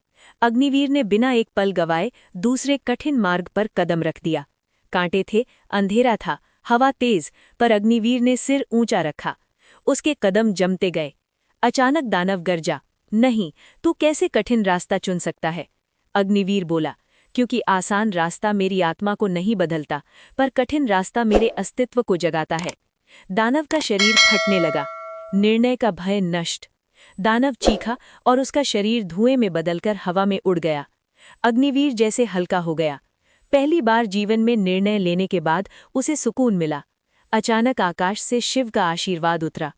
अग्निवीर ने बिना एक पल गवाए दूसरे कठिन मार्ग पर कदम रख दिया। कांटे थे, अंधेरा था, हवा तेज, पर अग्निवीर ने सिर ऊंचा रखा। उसके कदम जमते गए। अचानक दानव गरजा, नहीं, तू कैसे कठिन रास्ता चुन सकता है? अग्निवीर बोला, क्योंकि आसान रास्ता मेरी आत्मा को नहीं बदलता, पर कठिन रास्ता मेरे अस्तित्व को जगाता है। दानव का शरीर फटने लगा। निर्णय का भय नष्ट। दानव चीखा और उसका शरीर धुएं में बदलकर हवा में उड़ गया। अग्निवीर जैसे हल्का हो गया। पहली बार जीवन में निर्णय लेने के बाद उसे सुकून मिला। अचानक आकाश से शिव का आशीर्वाद उतरा।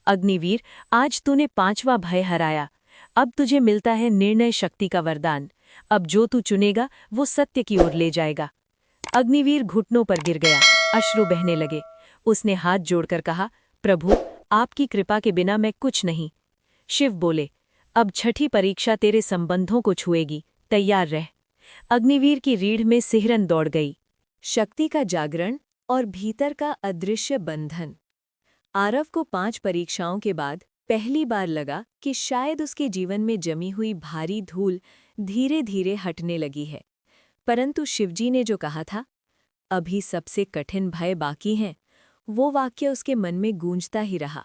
अग्निवीर, आज तूने 5वां भय हराया। अब तुझे मिलता है निर्णय शक्ति का वरदान। अब जो तू चुनेगा वो सत्य की ओर ले जाएगा। अग्निवीर घुटनों पर गिर गया। अश्रु बहने लगे। उसने हाथ जोड़कर कहा, प्रभु, आपकी कृपा के बिना मैं कुछ नहीं। शिव बोले, अब छठी परीक्षा तेरे संबंधों को छुएगी, तैयार रह। अग्निवीर की रीढ़ में सिहरन दौड़ गई। शक्ति का जागरण और भीतर का अदृश्य बंधन। आरव को 5 परीक्षाओं के बाद पहली बार लगा कि शायद उसके जीवन में जमी हुई भारी धूल धीरे धीरे हटने लगी है। परंतु शिवजी ने जो कहा था, अभी सबसे कठिन भय बाकी हैं, वो वाक्य उसके मन में गूंजता ही रहा।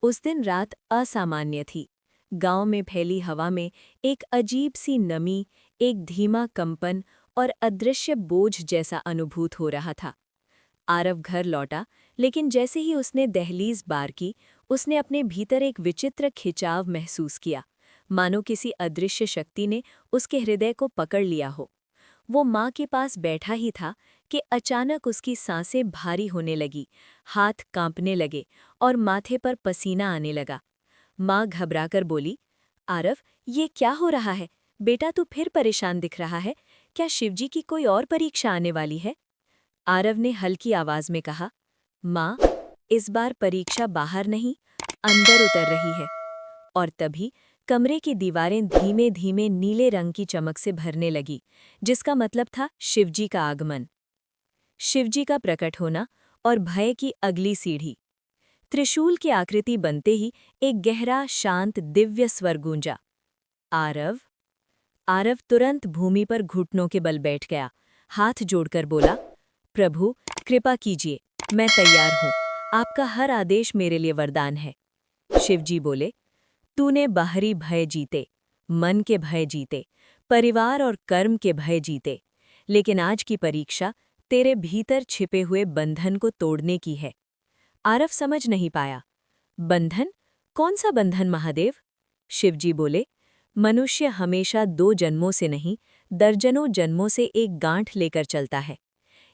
उस दिन रात असामान्य थी। गांव में फैली हवा में एक अजीब सी नमी, एक धीमा कंपन और अदृश्य बोझ जैसा अनुभूत हो रहा था। आरव घर लौटा, लेकिन जैसे ही उसने दहलीज पार की, उसने अपने भीतर एक विचित्र खिंचाव महसूस किया, मानो किसी अदृश्य शक्ति ने उसके हृदय को पकड़ लिया हो। वो माँ के पास बैठा ही था कि अचानक उसकी सांसें भारी होने लगी, हाथ कांपने लगे और माथे पर पसीना आने लगा। माँ घबराकर बोली, आरव, ये क्या हो रहा है? बेटा, तू फिर परेशान दिख रहा है। क्या शिवजी की कोई और परीक्षा आने वाली है? आरव ने हल्की आवाज में कहा, माँ, इस बार परीक्षा बाहर नहीं, अंदर उतर रही है। और तभी कमरे की दीवारें धीमे धीमे नीले रंग की चमक से भरने लगी, जिसका मतलब था शिवजी का आगमन। शिवजी का प्रकट होना और भय की अगली सीढ़ी। त्रिशूल की आकृति बनते ही एक गहरा, शांत, दिव्य स्वर गूंजा, आरव। आरव तुरंत भूमि पर घुटनों के बल बैठ गया, हाथ जोड़कर बोला, प्रभु, कृपा कीजिए, मैं तैयार हूँ। आपका हर आदेश मेरे लिए वरदान है। शिवजी बोले, तूने बाहरी भय जीते, मन के भय जीते, परिवार और कर्म के भय जीते, लेकिन आज की परीक्षा तेरे भीतर छिपे हुए बंधन को तोड़ने की है। आरव समझ नहीं पाया। बंधन? कौन सा बंधन महादेव? शिवजी बोले, मनुष्य हमेशा 2 जन्मों से नहीं, दर्जनों जन्मों से एक गांठ लेकर चलता है।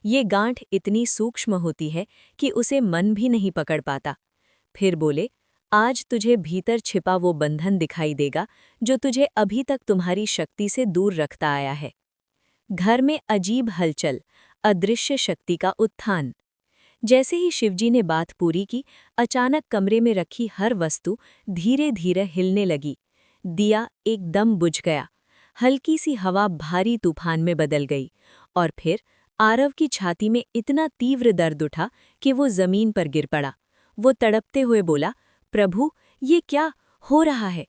ये गांठ इतनी सूक्ष्म होती है कि उसे मन भी नहीं पकड़ पाता। फिर बोले, आज तुझे भीतर छिपा वो बंधन दिखाई देगा जो तुझे अभी तक तुम्हारी शक्ति से दूर रखता आया है। घर में अजीब हलचल, अदृश्य शक्ति का उत्थान। जैसे ही शिवजी ने बात पूरी की, अचानक कमरे में रखी हर वस्तु धीरे धीरे हिलने लगी। दिया एकदम बुझ गया, हल्की सी हवा भारी तूफान में बदल गई, और फिर आरव की छाती में इतना तीव्र दर्द उठा कि वो जमीन पर गिर पड़ा। वो तड़पते हुए बोला, प्रभु, ये क्या हो रहा है?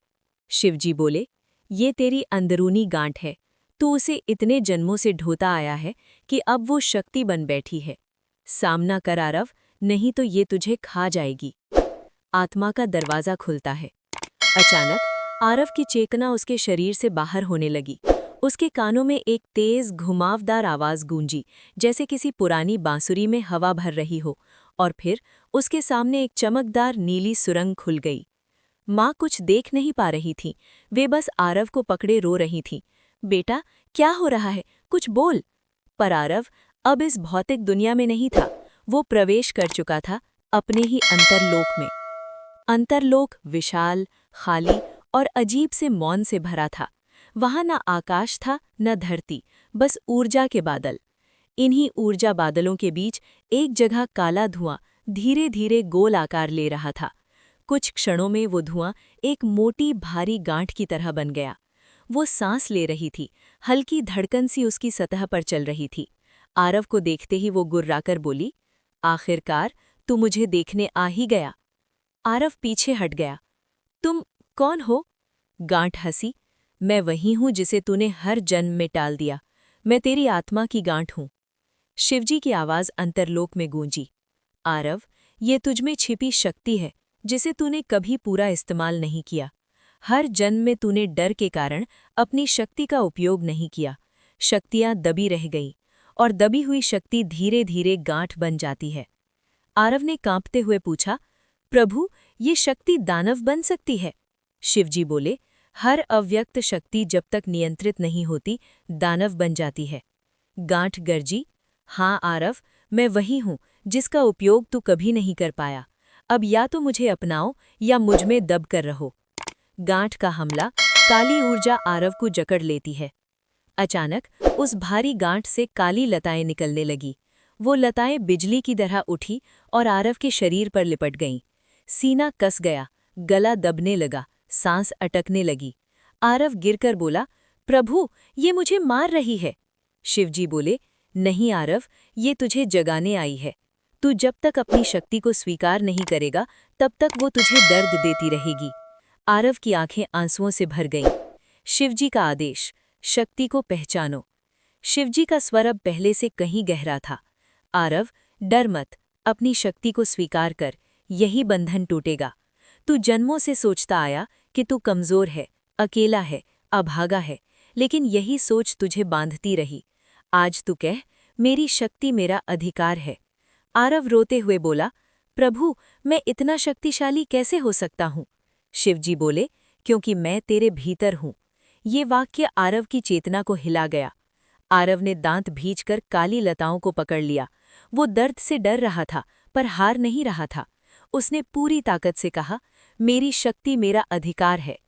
शिवजी बोले, ये तेरी अंदरूनी गांठ है। तू उसे इतने जन्मों से ढोता आया है कि अब वो शक्ति बन बैठी है। सामना कर आरव, नहीं तो ये तुझे खा जाएगी। आत्मा का दरवाजा खुलता है। अचानक आरव की चेतना उसके शरीर से बाहर होने लगी। उसके कानों में एक तेज घुमावदार आवाज गूंजी, जैसे किसी पुरानी बांसुरी में हवा भर रही हो, और फिर उसके सामने एक चमकदार नीली सुरंग खुल गई। माँ कुछ देख नहीं पा रही थी, वे बस आरव को पकड़े रो रही थीं। बेटा, क्या हो रहा है? कुछ बोल। पर आरव अब इस भौतिक दुनिया में नहीं था। वो प्रवेश कर चुका था अपने ही अंतरलोक में। अंतरलोक विशाल, खाली और अजीब से मौन से भरा था। वहां न आकाश था न धरती, बस ऊर्जा के बादल। इन्हीं ऊर्जा बादलों के बीच एक जगह काला धुआं धीरे धीरे गोल आकार ले रहा था। कुछ क्षणों में वो धुआं एक मोटी भारी गांठ की तरह बन गया। वो सांस ले रही थी, हल्की धड़कन सी उसकी सतह पर चल रही थी। आरव को देखते ही वो गुर्राकर बोली, आखिरकार तू मुझे देखने आ ही गया। आरव पीछे हट गया। तुम कौन हो? गांठ हंसी, मैं वही हूं जिसे तूने हर जन्म में टाल दिया। मैं तेरी आत्मा की गांठ हूं। शिवजी की आवाज अंतरलोक में गूंजी, आरव, ये तुझमें छिपी शक्ति है जिसे तूने कभी पूरा इस्तेमाल नहीं किया। हर जन्म में तूने डर के कारण अपनी शक्ति का उपयोग नहीं किया। शक्तियां दबी रह गईं, और दबी हुई शक्ति धीरे धीरे गांठ बन जाती है। आरव ने कांपते हुए पूछा, प्रभु, ये शक्ति दानव बन सकती है? शिवजी बोले, हर अव्यक्त शक्ति जब तक नियंत्रित नहीं होती, दानव बन जाती है। गांठ गरजी, हाँ आरव, मैं वही हूं जिसका उपयोग तू कभी नहीं कर पाया। अब या तो मुझे अपनाओ या मुझ में दब कर रहो। गांठ का हमला, काली ऊर्जा आरव को जकड़ लेती है। अचानक उस भारी गांठ से काली लताएं निकलने लगी। वो लताएं बिजली की तरह उठी और आरव के शरीर पर लिपट गईं। सीना कस गया, गला दबने लगा, सांस अटकने लगी। आरव गिरकर बोला, प्रभु, ये मुझे मार रही है। शिवजी बोले, नहीं आरव, ये तुझे जगाने आई है। तू जब तक अपनी शक्ति को स्वीकार नहीं करेगा, तब तक वो तुझे दर्द देती रहेगी। आरव की आंखें आंसुओं से भर गईं। शिवजी का आदेश, शक्ति को पहचानो। शिवजी का स्वर अब पहले से कहीं गहरा था। आरव, डर मत, अपनी शक्ति को स्वीकार कर, यही बंधन टूटेगा। तू जन्मों से सोचता आया कि तू कमजोर है, अकेला है, अभागा है, लेकिन यही सोच तुझे बांधती रही। आज तू कह, मेरी शक्ति मेरा अधिकार है। आरव रोते हुए बोला, प्रभु, मैं इतना शक्तिशाली कैसे हो सकता हूँ? शिवजी बोले, क्योंकि मैं तेरे भीतर हूँ। ये वाक्य आरव की चेतना को हिला गया। आरव ने दांत भींचकर काली लताओं को पकड़ लिया। वो दर्द से डर रहा था, पर हार नहीं रहा था। उसने पूरी ताकत से कहा, मेरी शक्ति मेरा अधिकार है।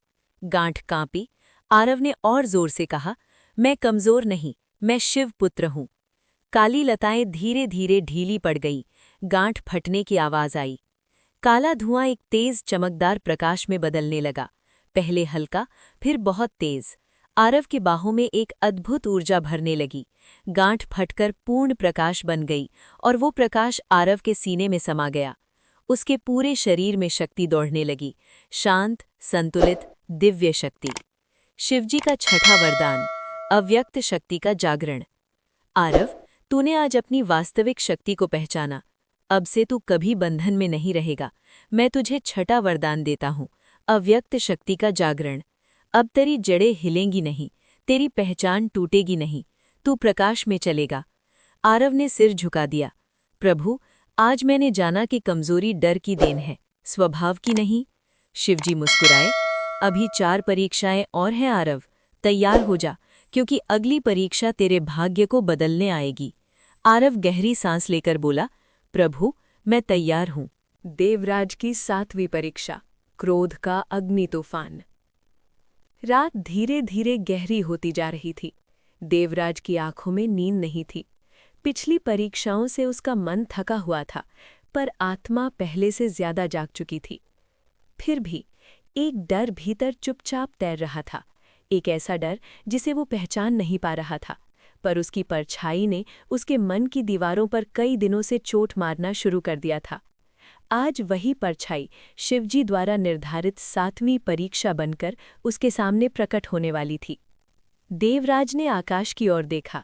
गांठ कांपी। आरव ने और जोर से कहा, मैं कमजोर नहीं, मैं शिव पुत्र हूँ। काली लताएं धीरे धीरे ढीली पड़ गई। गांठ फटने की आवाज आई। काला धुआं एक तेज चमकदार प्रकाश में बदलने लगा, पहले हल्का, फिर बहुत तेज। आरव की बाहों में एक अद्भुत ऊर्जा भरने लगी। गांठ फटकर पूर्ण प्रकाश बन गई, और वो प्रकाश आरव के सीने में समा गया। उसके पूरे शरीर में शक्ति दौड़ने लगी, शांत, संतुलित, दिव्य शक्ति। शिवजी का छठा वरदान, अव्यक्त शक्ति का जागरण। आरव, तूने आज अपनी वास्तविक शक्ति को पहचाना। अब से तू कभी बंधन में नहीं रहेगा। मैं तुझे छठा वरदान देता हूँ, अव्यक्त शक्ति का जागरण। अब तेरी जड़ें हिलेंगी नहीं, तेरी पहचान टूटेगी नहीं, तू प्रकाश में चलेगा। आरव ने सिर झुका दिया। प्रभु, आज मैंने जाना कि कमजोरी डर की देन है, स्वभाव की नहीं। शिवजी मुस्कुराए, अभी 4 परीक्षाएं और हैं आरव, तैयार हो जा, क्योंकि अगली परीक्षा तेरे भाग्य को बदलने आएगी। आरव गहरी सांस लेकर बोला, प्रभु, मैं तैयार हूँ। देवराज की 7वीं परीक्षा, क्रोध का अग्नि तूफान। रात धीरे धीरे गहरी होती जा रही थी। देवराज की आंखों में नींद नहीं थी। पिछली परीक्षाओं से उसका मन थका हुआ था, पर आत्मा पहले से ज्यादा जाग चुकी थी। फिर भी एक डर भीतर चुपचाप तैर रहा था, एक ऐसा डर जिसे वो पहचान नहीं पा रहा था, पर उसकी परछाई ने उसके मन की दीवारों पर कई दिनों से चोट मारना शुरू कर दिया था। आज वही परछाई शिवजी द्वारा निर्धारित 7वीं परीक्षा बनकर उसके सामने प्रकट होने वाली थी। देवराज ने आकाश की ओर देखा।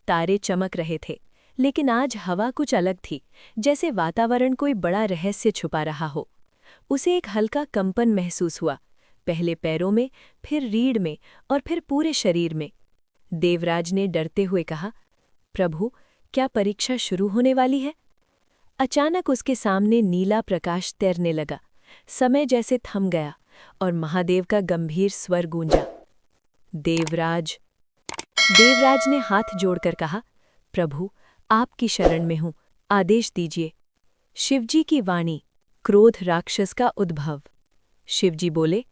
तारे चमक रहे थे, लेकिन आज हवा कुछ अलग थी, जैसे वातावरण कोई बड़ा रहस्य छुपा रहा हो। उसे एक हल्का कंपन महसूस हुआ, पहले पैरों में, फिर रीढ़ में और फिर पूरे शरीर में। देवराज ने डरते हुए कहा, प्रभु, क्या परीक्षा शुरू होने वाली है? अचानक उसके सामने नीला प्रकाश तैरने लगा। समय जैसे थम गया और महादेव का गंभीर स्वर गूंजा, देवराज। देवराज ने हाथ जोड़कर कहा, प्रभु, आपकी शरण में हूं, आदेश दीजिए। शिवजी की वाणी, क्रोध राक्षस का उद्भव। शिवजी बोले,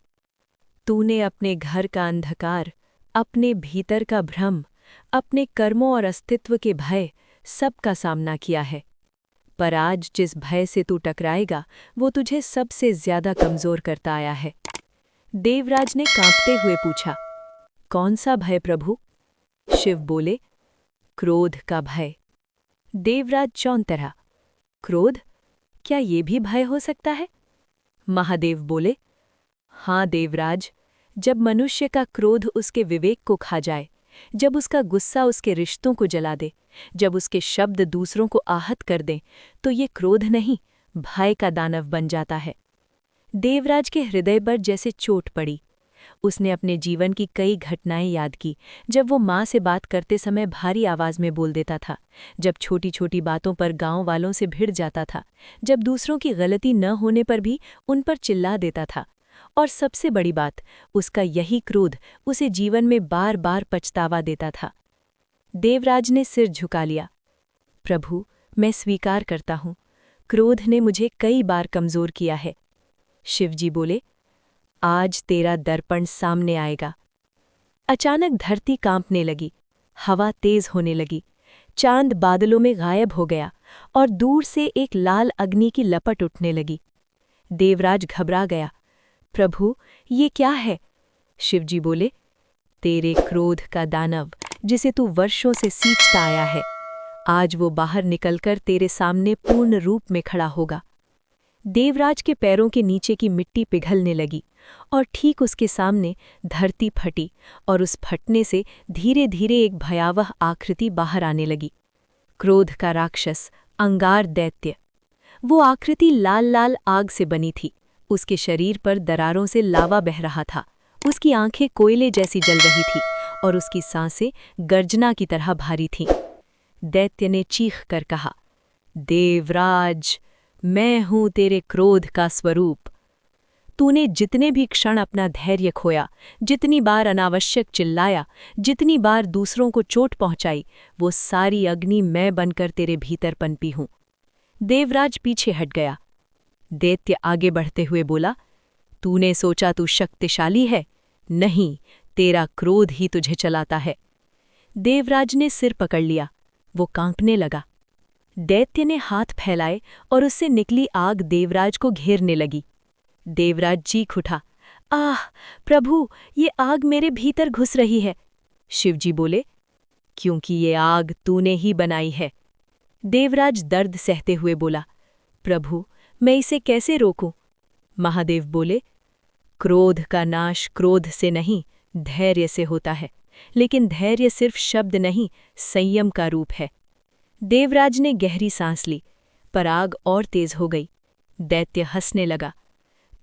तूने अपने घर का अंधकार, अपने भीतर का भ्रम, अपने कर्मों और अस्तित्व के भय, सबका सामना किया है। पर आज जिस भय से तू टकराएगा, वो तुझे सबसे ज्यादा कमजोर करता आया है। देवराज ने कांपते हुए पूछा, कौन सा भय प्रभु? शिव बोले, क्रोध का भय। देवराज चौंतरा, क्रोध? क्या ये भी भय हो सकता है? महादेव बोले, हाँ देवराज, जब मनुष्य का क्रोध उसके विवेक को खा जाए, जब उसका गुस्सा उसके रिश्तों को जला दे, जब उसके शब्द दूसरों को आहत कर दें, तो ये क्रोध नहीं, भय का दानव बन जाता है। देवराज के हृदय पर जैसे चोट पड़ी। उसने अपने जीवन की कई घटनाएं याद की, जब वो माँ से बात करते समय भारी आवाज में बोल देता था, जब छोटी छोटी बातों पर गांव वालों से भिड़ जाता था, जब दूसरों की गलती न होने पर भी उन पर चिल्ला देता था। और सबसे बड़ी बात, उसका यही क्रोध उसे जीवन में बार बार पछतावा देता था। देवराज ने सिर झुका लिया, प्रभु, मैं स्वीकार करता हूँ, क्रोध ने मुझे कई बार कमजोर किया है। शिवजी बोले, आज तेरा दर्पण सामने आएगा। अचानक धरती कांपने लगी, हवा तेज होने लगी, चांद बादलों में गायब हो गया और दूर से एक लाल अग्नि की लपट उठने लगी। देवराज घबरा गया, प्रभु, ये क्या है? शिवजी बोले, तेरे क्रोध का दानव, जिसे तू वर्षों से सींचता आया है, आज वो बाहर निकलकर तेरे सामने पूर्ण रूप में खड़ा होगा। देवराज के पैरों के नीचे की मिट्टी पिघलने लगी और ठीक उसके सामने धरती फटी और उस फटने से धीरे धीरे एक भयावह आकृति बाहर आने लगी। क्रोध का राक्षस, अंगार दैत्य। वो आकृति लाल लाल आग से बनी थी, उसके शरीर पर दरारों से लावा बह रहा था, उसकी आंखें कोयले जैसी जल रही थी और उसकी सांसें गर्जना की तरह भारी थीं। दैत्य ने चीख कर कहा, देवराज, मैं हूं तेरे क्रोध का स्वरूप। तूने जितने भी क्षण अपना धैर्य खोया, जितनी बार अनावश्यक चिल्लाया, जितनी बार दूसरों को चोट पहुंचाई, वो सारी अग्नि मैं बनकर तेरे भीतर पनपी हूं। देवराज पीछे हट गया। दैत्य आगे बढ़ते हुए बोला, तूने सोचा तू शक्तिशाली है? नहीं, तेरा क्रोध ही तुझे चलाता है। देवराज ने सिर पकड़ लिया, वो कांपने लगा। दैत्य ने हाथ फैलाए और उससे निकली आग देवराज को घेरने लगी। देवराज चीख उठा, आह प्रभु, ये आग मेरे भीतर घुस रही है। शिवजी बोले, क्योंकि ये आग तूने ही बनाई है। देवराज दर्द सहते हुए बोला, प्रभु, मैं इसे कैसे रोकूं? महादेव बोले, क्रोध का नाश क्रोध से नहीं, धैर्य से होता है, लेकिन धैर्य सिर्फ शब्द नहीं, संयम का रूप है। देवराज ने गहरी सांस ली, पर आग और तेज हो गई। दैत्य हंसने लगा,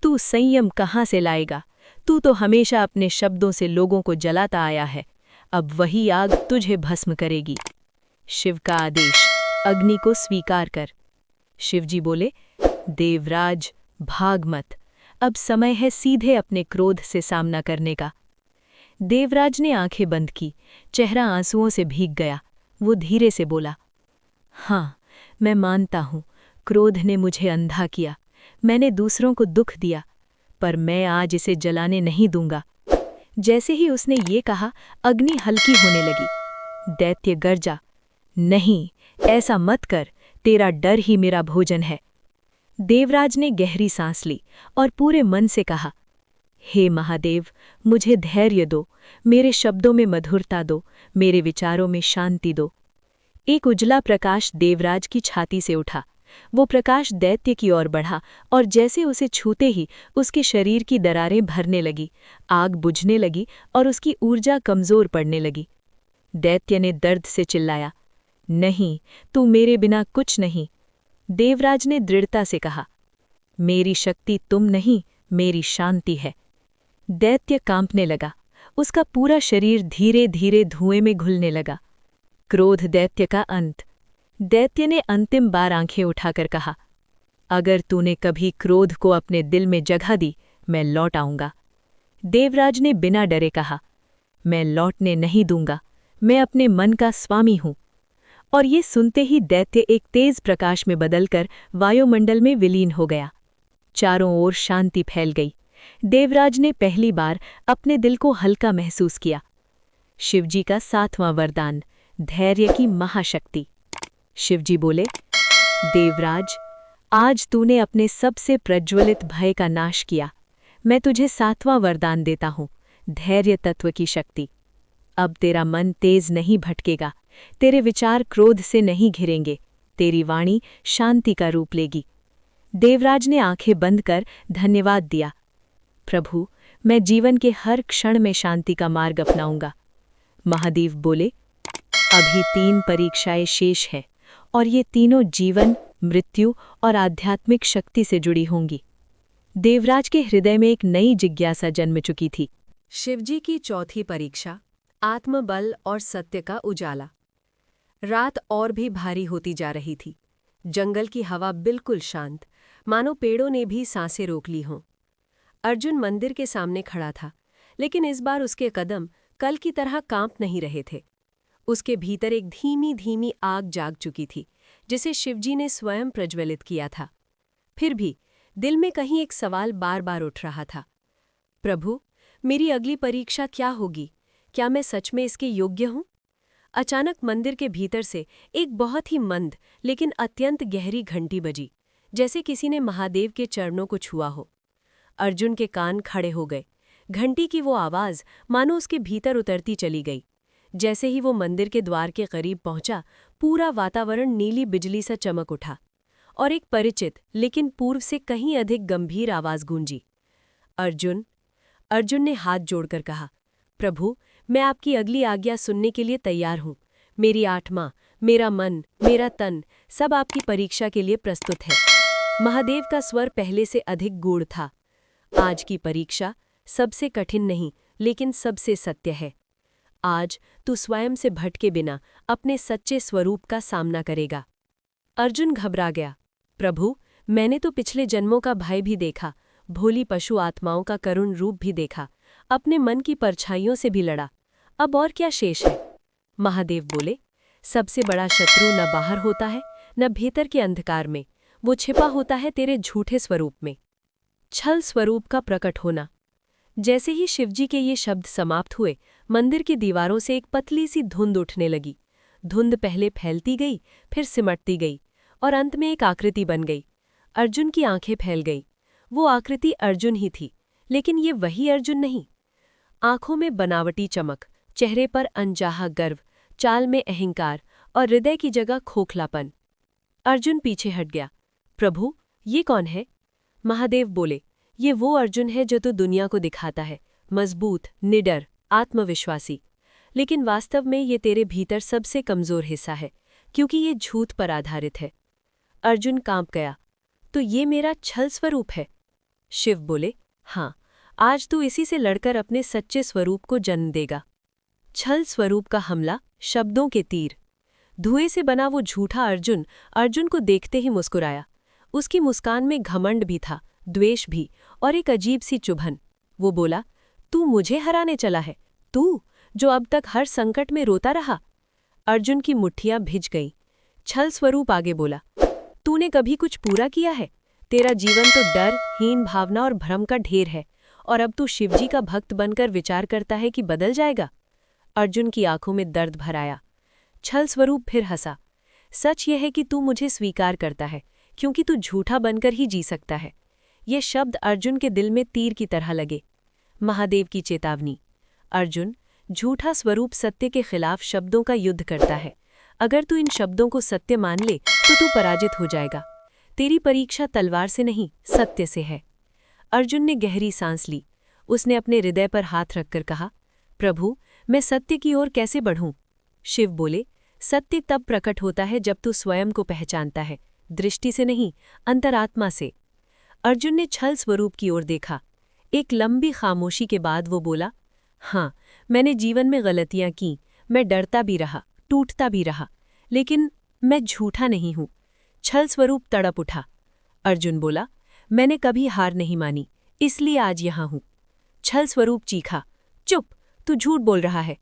तू संयम कहाँ से लाएगा? तू तो हमेशा अपने शब्दों से लोगों को जलाता आया है, अब वही आग तुझे भस्म करेगी। शिव का आदेश, अग्नि को स्वीकार कर। शिवजी बोले, देवराज, भाग मत, अब समय है सीधे अपने क्रोध से सामना करने का। देवराज ने आंखें बंद की, चेहरा आंसुओं से भीग गया। वो धीरे से बोला, हाँ, मैं मानता हूँ, क्रोध ने मुझे अंधा किया, मैंने दूसरों को दुख दिया, पर मैं आज इसे जलाने नहीं दूंगा। जैसे ही उसने ये कहा, अग्नि हल्की होने लगी। दैत्य गरजा, नहीं, ऐसा मत कर, तेरा डर ही मेरा भोजन है। देवराज ने गहरी सांस ली और पूरे मन से कहा, हे महादेव, मुझे धैर्य दो, मेरे शब्दों में मधुरता दो, मेरे विचारों में शांति दो। एक उजला प्रकाश देवराज की छाती से उठा। वो प्रकाश दैत्य की ओर बढ़ा और जैसे उसे छूते ही उसके शरीर की दरारें भरने लगी, आग बुझने लगी और उसकी ऊर्जा कमजोर पड़ने लगी। दैत्य ने दर्द से चिल्लाया, नहीं, तू मेरे बिना कुछ नहीं। देवराज ने दृढ़ता से कहा, मेरी शक्ति तुम नहीं, मेरी शांति है। दैत्य कांपने लगा, उसका पूरा शरीर धीरे धीरे धुएं में घुलने लगा। क्रोध दैत्य का अंत। दैत्य ने अंतिम बार आंखें उठाकर कहा, अगर तूने कभी क्रोध को अपने दिल में जगह दी, मैं लौट आऊंगा। देवराज ने बिना डरे कहा, मैं लौटने नहीं दूंगा, मैं अपने मन का स्वामी हूं। और ये सुनते ही दैत्य एक तेज प्रकाश में बदलकर वायुमंडल में विलीन हो गया। चारों ओर शांति फैल गई। देवराज ने पहली बार अपने दिल को हल्का महसूस किया। शिवजी का 7वां वरदान, धैर्य की महाशक्ति। शिवजी बोले, देवराज, आज तूने अपने सबसे प्रज्वलित भय का नाश किया। मैं तुझे 7वां वरदान देता हूं, धैर्य तत्व की शक्ति। अब तेरा मन तेज नहीं भटकेगा, तेरे विचार क्रोध से नहीं घिरेंगे, तेरी वाणी शांति का रूप लेगी। देवराज ने आंखें बंद कर धन्यवाद दिया। प्रभु, मैं जीवन के हर क्षण में शांति का मार्ग अपनाऊंगा। महादेव बोले, अभी 3 परीक्षाएं शेष हैं और ये तीनों जीवन, मृत्यु और आध्यात्मिक शक्ति से जुड़ी होंगी। देवराज के हृदय में एक नई जिज्ञासा जन्म चुकी थी। शिवजी की चौथी परीक्षा, आत्मबल और सत्य का उजाला। रात और भी भारी होती जा रही थी। जंगल की हवा बिल्कुल शांत, मानो पेड़ों ने भी सांसें रोक ली हों। अर्जुन मंदिर के सामने खड़ा था, लेकिन इस बार उसके कदम कल की तरह कांप नहीं रहे थे। उसके भीतर एक धीमी धीमी आग जाग चुकी थी, जिसे शिवजी ने स्वयं प्रज्वलित किया था। फिर भी दिल में कहीं एक सवाल बार बार उठ रहा था, प्रभु, मेरी अगली परीक्षा क्या होगी? क्या मैं सच में इसके योग्य हूं? अचानक मंदिर के भीतर से एक बहुत ही मंद लेकिन अत्यंत गहरी घंटी बजी, जैसे किसी ने महादेव के चरणों को छुआ हो। अर्जुन के कान खड़े हो गए। घंटी की वो आवाज मानो उसके भीतर उतरती चली गई। जैसे ही वो मंदिर के द्वार के करीब पहुंचा, पूरा वातावरण नीली बिजली सा चमक उठा और एक परिचित लेकिन पूर्व से कहीं अधिक गंभीर आवाज गूंजी, अर्जुन। अर्जुन ने हाथ जोड़कर कहा, प्रभु, मैं आपकी अगली आज्ञा सुनने के लिए तैयार हूं। मेरी आत्मा, मेरा मन, मेरा तन सब आपकी परीक्षा के लिए प्रस्तुत है। महादेव का स्वर पहले से अधिक गूढ़ था। आज की परीक्षा सबसे कठिन नहीं, लेकिन सबसे सत्य है। आज तू स्वयं से भटके बिना अपने सच्चे स्वरूप का सामना करेगा। अर्जुन घबरा गया। प्रभु, मैंने तो पिछले जन्मों का भय भी देखा, भोली पशु आत्माओं का करुण रूप भी देखा, अपने मन की परछाइयों से भी लड़ा। अब और क्या शेष है? महादेव बोले, सबसे बड़ा शत्रु न बाहर होता है, न भीतर के अंधकार में, वो छिपा होता है तेरे झूठे स्वरूप में, छल स्वरूप का प्रकट होना। जैसे ही शिवजी के ये शब्द समाप्त हुए, मंदिर की दीवारों से एक पतली सी धुंध उठने लगी। धुंध पहले फैलती गई, फिर सिमटती गई और अंत में एक आकृति बन गई। अर्जुन की आंखें फैल गईं। वो आकृति अर्जुन ही थी, लेकिन ये वही अर्जुन नहीं। आंखों में बनावटी चमक, चेहरे पर अनचाहा गर्व, चाल में अहंकार और हृदय की जगह खोखलापन। अर्जुन पीछे हट गया। प्रभु, ये कौन है? महादेव बोले, ये वो अर्जुन है जो तू दुनिया को दिखाता है, मजबूत, निडर, आत्मविश्वासी। लेकिन वास्तव में ये तेरे भीतर सबसे कमजोर हिस्सा है, क्योंकि ये झूठ पर आधारित है। अर्जुन कांप गया। तो ये मेरा छल स्वरूप है? शिव बोले, हाँ, आज तू इसी से लड़कर अपने सच्चे स्वरूप को जन्म देगा। छल स्वरूप का हमला, शब्दों के तीर। धुएं से बना वो झूठा अर्जुन अर्जुन को देखते ही मुस्कुराया। उसकी मुस्कान में घमंड भी था, द्वेष भी और एक अजीब सी चुभन। वो बोला, तू मुझे हराने चला है? तू जो अब तक हर संकट में रोता रहा? अर्जुन की मुट्ठियां भिज गईं। छल स्वरूप आगे बोला, तूने कभी कुछ पूरा किया है? तेरा जीवन तो डर, हीन भावना और भ्रम का ढेर है, और अब तू शिवजी का भक्त बनकर विचार करता है कि बदल जाएगा। अर्जुन की आंखों में दर्द भर आया। छल स्वरूप फिर हंसा। सच यह है कि तू मुझे स्वीकार करता है, क्योंकि तू झूठा बनकर ही जी सकता है। ये शब्द अर्जुन के दिल में तीर की तरह लगे। महादेव की चेतावनी। अर्जुन, झूठा स्वरूप सत्य के खिलाफ शब्दों का युद्ध करता है। अगर तू इन शब्दों को सत्य मान ले तो तू पराजित हो जाएगा। तेरी परीक्षा तलवार से नहीं, सत्य से है। अर्जुन ने गहरी सांस ली। उसने अपने हृदय पर हाथ रखकर कहा, प्रभु, मैं सत्य की ओर कैसे बढ़ूं? शिव बोले, सत्य तब प्रकट होता है जब तू स्वयं को पहचानता है, दृष्टि से नहीं, अंतरात्मा से। अर्जुन ने छल स्वरूप की ओर देखा। एक लंबी खामोशी के बाद वो बोला, हाँ, मैंने जीवन में गलतियां की, मैं डरता भी रहा, टूटता भी रहा, लेकिन मैं झूठा नहीं हूं। छल स्वरूप तड़प उठा। अर्जुन बोला, मैंने कभी हार नहीं मानी, इसलिए आज यहां हूं। छल स्वरूप चीखा, चुप, तू झूठ बोल रहा है।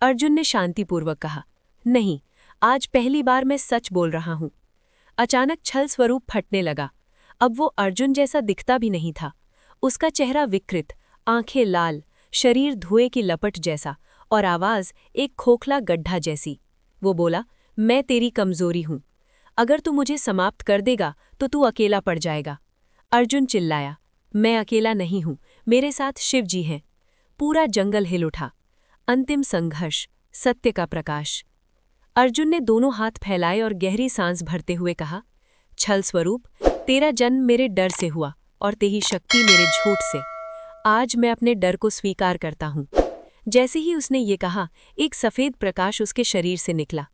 अर्जुन ने शांतिपूर्वक कहा, नहीं, आज पहली बार मैं सच बोल रहा हूं। अचानक छल स्वरूप फटने लगा। अब वो अर्जुन जैसा दिखता भी नहीं था। उसका चेहरा विकृत, आंखें लाल, शरीर धुएं की लपट जैसा और आवाज एक खोखला गड्ढा जैसी। वो बोला, मैं तेरी कमजोरी हूं। अगर तू मुझे समाप्त कर देगा तो तू अकेला पड़ जाएगा। अर्जुन चिल्लाया, मैं अकेला नहीं हूं, मेरे साथ शिव जी हैं। पूरा जंगल हिल उठा। अंतिम संघर्ष, सत्य का प्रकाश। अर्जुन ने दोनों हाथ फैलाए और गहरी सांस भरते हुए कहा, छल स्वरूप, तेरा जन्म मेरे डर से हुआ और तेरी शक्ति मेरे झूठ से। आज मैं अपने डर को स्वीकार करता हूं। जैसे ही उसने ये कहा, एक सफेद प्रकाश उसके शरीर से निकला।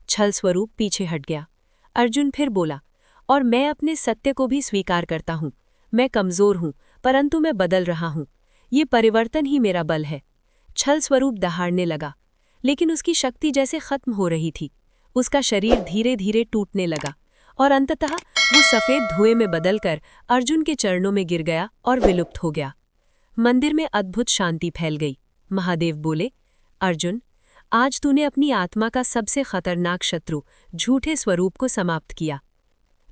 छल स्वरूप पीछे हट गया। अर्जुन फिर बोला, और मैं अपने सत्य को भी स्वीकार करता हूं। मैं कमजोर हूं, परंतु मैं बदल रहा हूं। ये परिवर्तन ही मेरा बल है। छल स्वरूप दहाड़ने लगा, लेकिन उसकी शक्ति जैसे खत्म हो रही थी। उसका शरीर धीरे धीरे टूटने लगा और अंततः वो सफेद धुएं में बदलकर अर्जुन के चरणों में गिर गया और विलुप्त हो गया। मंदिर में अद्भुत शांति फैल गई। महादेव बोले, अर्जुन, आज तूने अपनी आत्मा का सबसे खतरनाक शत्रु, झूठे स्वरूप को समाप्त किया।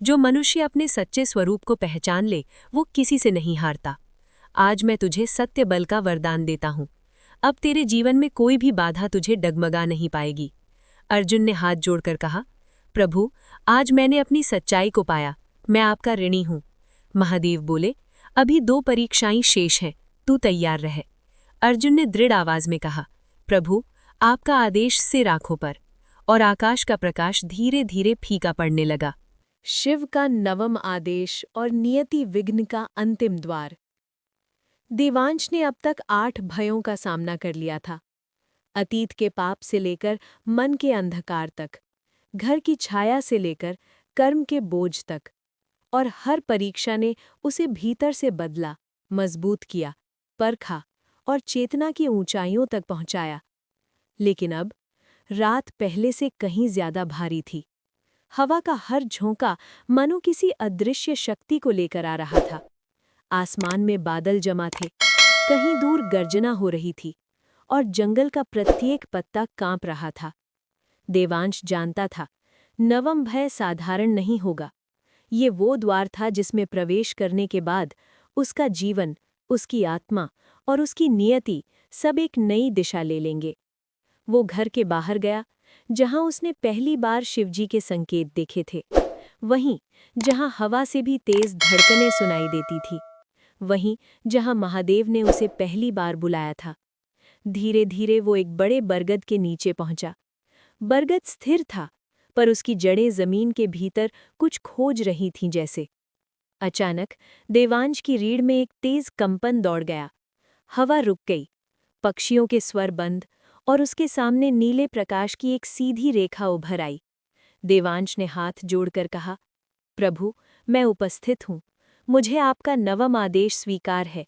जो मनुष्य अपने सच्चे स्वरूप को पहचान ले, वो किसी से नहीं हारता। आज मैं तुझे सत्य बल का वरदान देता हूं। अब तेरे जीवन में कोई भी बाधा तुझे डगमगा नहीं पाएगी। अर्जुन ने हाथ जोड़कर कहा, प्रभु, आज मैंने अपनी सच्चाई को पाया, मैं आपका ऋणी हूं। महादेव बोले, अभी 2 परीक्षाएं शेष हैं, तू तैयार रह। अर्जुन ने दृढ़ आवाज में कहा, प्रभु, आपका आदेश सिर आंखों पर। और आकाश का प्रकाश धीरे धीरे फीका पड़ने लगा। शिव का नवम आदेश और नियति विघ्न का अंतिम द्वार। देवांश ने अब तक 8 भयों का सामना कर लिया था। अतीत के पाप से लेकर मन के अंधकार तक, घर की छाया से लेकर कर्म के बोझ तक, और हर परीक्षा ने उसे भीतर से बदला, मजबूत किया, परखा और चेतना की ऊंचाइयों तक पहुंचाया। लेकिन अब रात पहले से कहीं ज्यादा भारी थी। हवा का हर झोंका मानो किसी अदृश्य शक्ति को लेकर आ रहा था। आसमान में बादल जमा थे, कहीं दूर गर्जना हो रही थी और जंगल का प्रत्येक पत्ता कांप रहा था। देवांश जानता था, नवम भय साधारण नहीं होगा। ये वो द्वार था जिसमें प्रवेश करने के बाद उसका जीवन, उसकी आत्मा और उसकी नियति सब एक नई दिशा ले लेंगे। वो घर के बाहर गया, जहां उसने पहली बार शिवजी के संकेत देखे थे। वहीं जहां हवा से भी तेज धड़कनें सुनाई देती थी। वहीं जहां महादेव ने उसे पहली बार बुलाया था। धीरे धीरे वो एक बड़े बरगद के नीचे पहुंचा। बरगद स्थिर था, पर उसकी जड़ें जमीन के भीतर कुछ खोज रही थीं जैसे। अचानक देवांश की रीढ़ में एक तेज कंपन दौड़ गया। हवा रुक गई, पक्षियों के स्वर बंद, और उसके सामने नीले प्रकाश की एक सीधी रेखा उभर आई। देवांश ने हाथ जोड़कर कहा, प्रभु, मैं उपस्थित हूँ, मुझे आपका नवम आदेश स्वीकार है।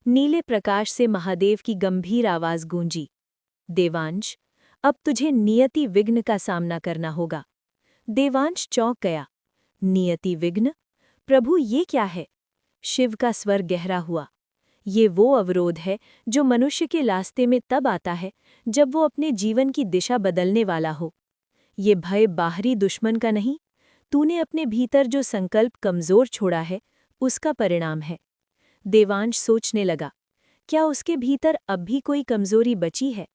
नीले प्रकाश से महादेव की गंभीर आवाज गूंजी, देवांश, अब तुझे नियति विघ्न का सामना करना होगा। देवांश चौंक गया। नियति विघ्न? प्रभु, ये क्या है? शिव का स्वर गहरा हुआ। ये वो अवरोध है जो मनुष्य के रास्ते में तब आता है जब वो अपने जीवन की दिशा बदलने वाला हो। ये भय बाहरी दुश्मन का नहीं, तूने अपने भीतर जो संकल्प कमजोर छोड़ा है, उसका परिणाम है। देवांश सोचने लगा, क्या उसके भीतर अब भी कोई कमजोरी बची है?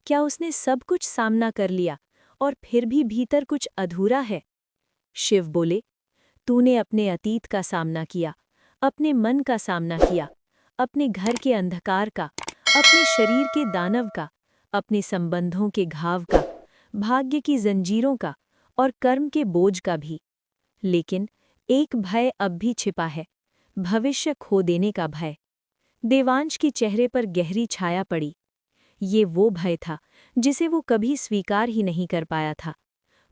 क्या उसने सब कुछ सामना कर लिया और फिर भी भीतर कुछ अधूरा है। शिव बोले, तूने अपने अतीत का सामना किया, अपने मन का सामना किया, अपने घर के अंधकार का, अपने शरीर के दानव का, अपने संबंधों के घाव का, भाग्य की जंजीरों का और कर्म के बोझ का भी। लेकिन एक भय अब भी छिपा है, भविष्य खो देने का भय। देवांश के चेहरे पर गहरी छाया पड़ी। ये वो भय था जिसे वो कभी स्वीकार ही नहीं कर पाया था।